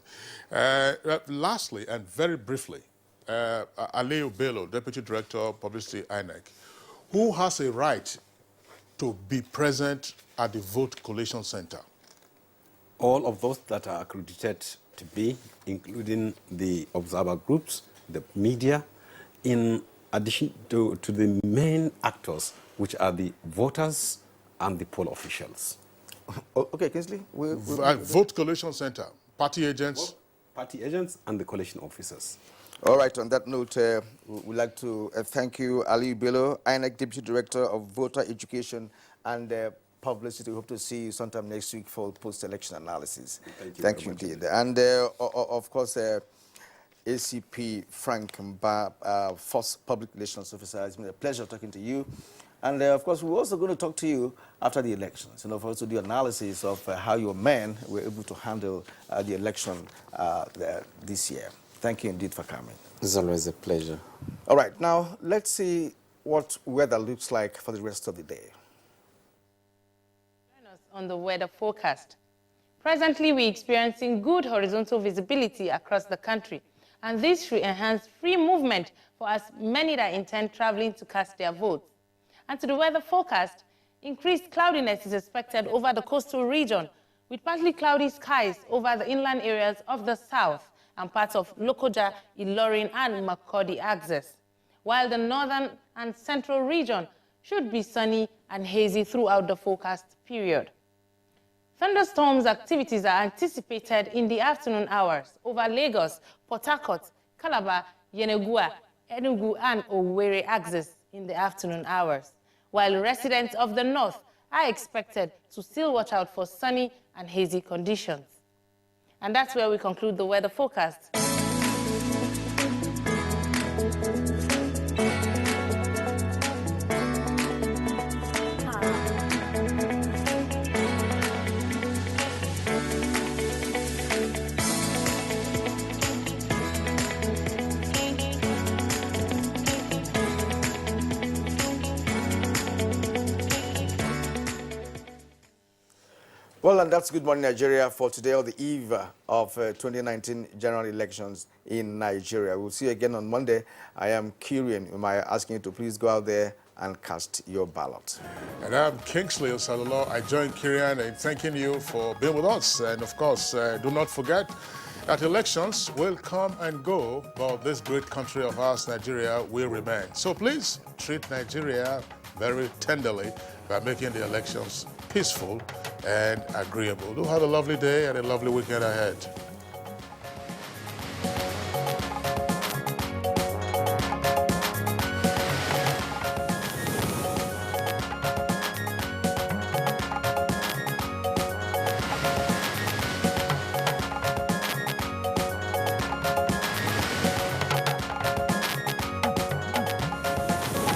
Lastly, and very briefly, Aliyu Bello, Deputy Director, Publicity, INEC, who has a right to be present at the vote collation center? All of those that are accredited to be, including the observer groups the media, in addition to the main actors, which are the voters and the poll officials. Okay, Kingsley. Vote Collation Center, party agents. Party agents and the collation officers. All right, on that note, we'd like to thank you, Ali Bello, INEC Deputy Director of Voter Education and Publicity. We hope to see you sometime next week for post-election analysis. Thank you indeed. And of course, ACP Frank Mba, First Public Relations Officer, it's been a pleasure talking to you. And of course, we're also going to talk to you after the elections, for us to do analysis of how your men were able to handle the election this year. Thank you indeed for coming. It's always a pleasure. All right, now let's see what weather looks like for the rest of the day. Join us on the weather forecast. Presently, we're experiencing good horizontal visibility across the country, and this should enhance free movement for as many that intend traveling to cast their votes. And to the weather forecast, increased cloudiness is expected over the coastal region, with partly cloudy skies over the inland areas of the south and parts of Lokoja, Ilorin, and Makurdi axis, while the northern and central region should be sunny and hazy throughout the forecast period. Thunderstorms activities are anticipated in the afternoon hours over Lagos, Port Harcourt, Calabar, Yenagoa, Enugu, and Owerri axis in the afternoon hours, while residents of the north are expected to still watch out for sunny and hazy conditions. And that's where we conclude the weather forecast. Well, and that's Good Morning Nigeria for today, on the eve of 2019 general elections in Nigeria. We'll see you again on Monday. I am Kirian Umaya, asking you to please go out there and cast your ballot. And I'm Kingsley Osalolo. I join Kirian in thanking you for being with us. And of course, do not forget that elections will come and go, but this great country of ours, Nigeria, will remain. So please treat Nigeria very tenderly by making the elections peaceful and agreeable. Do have a lovely day and a lovely weekend ahead.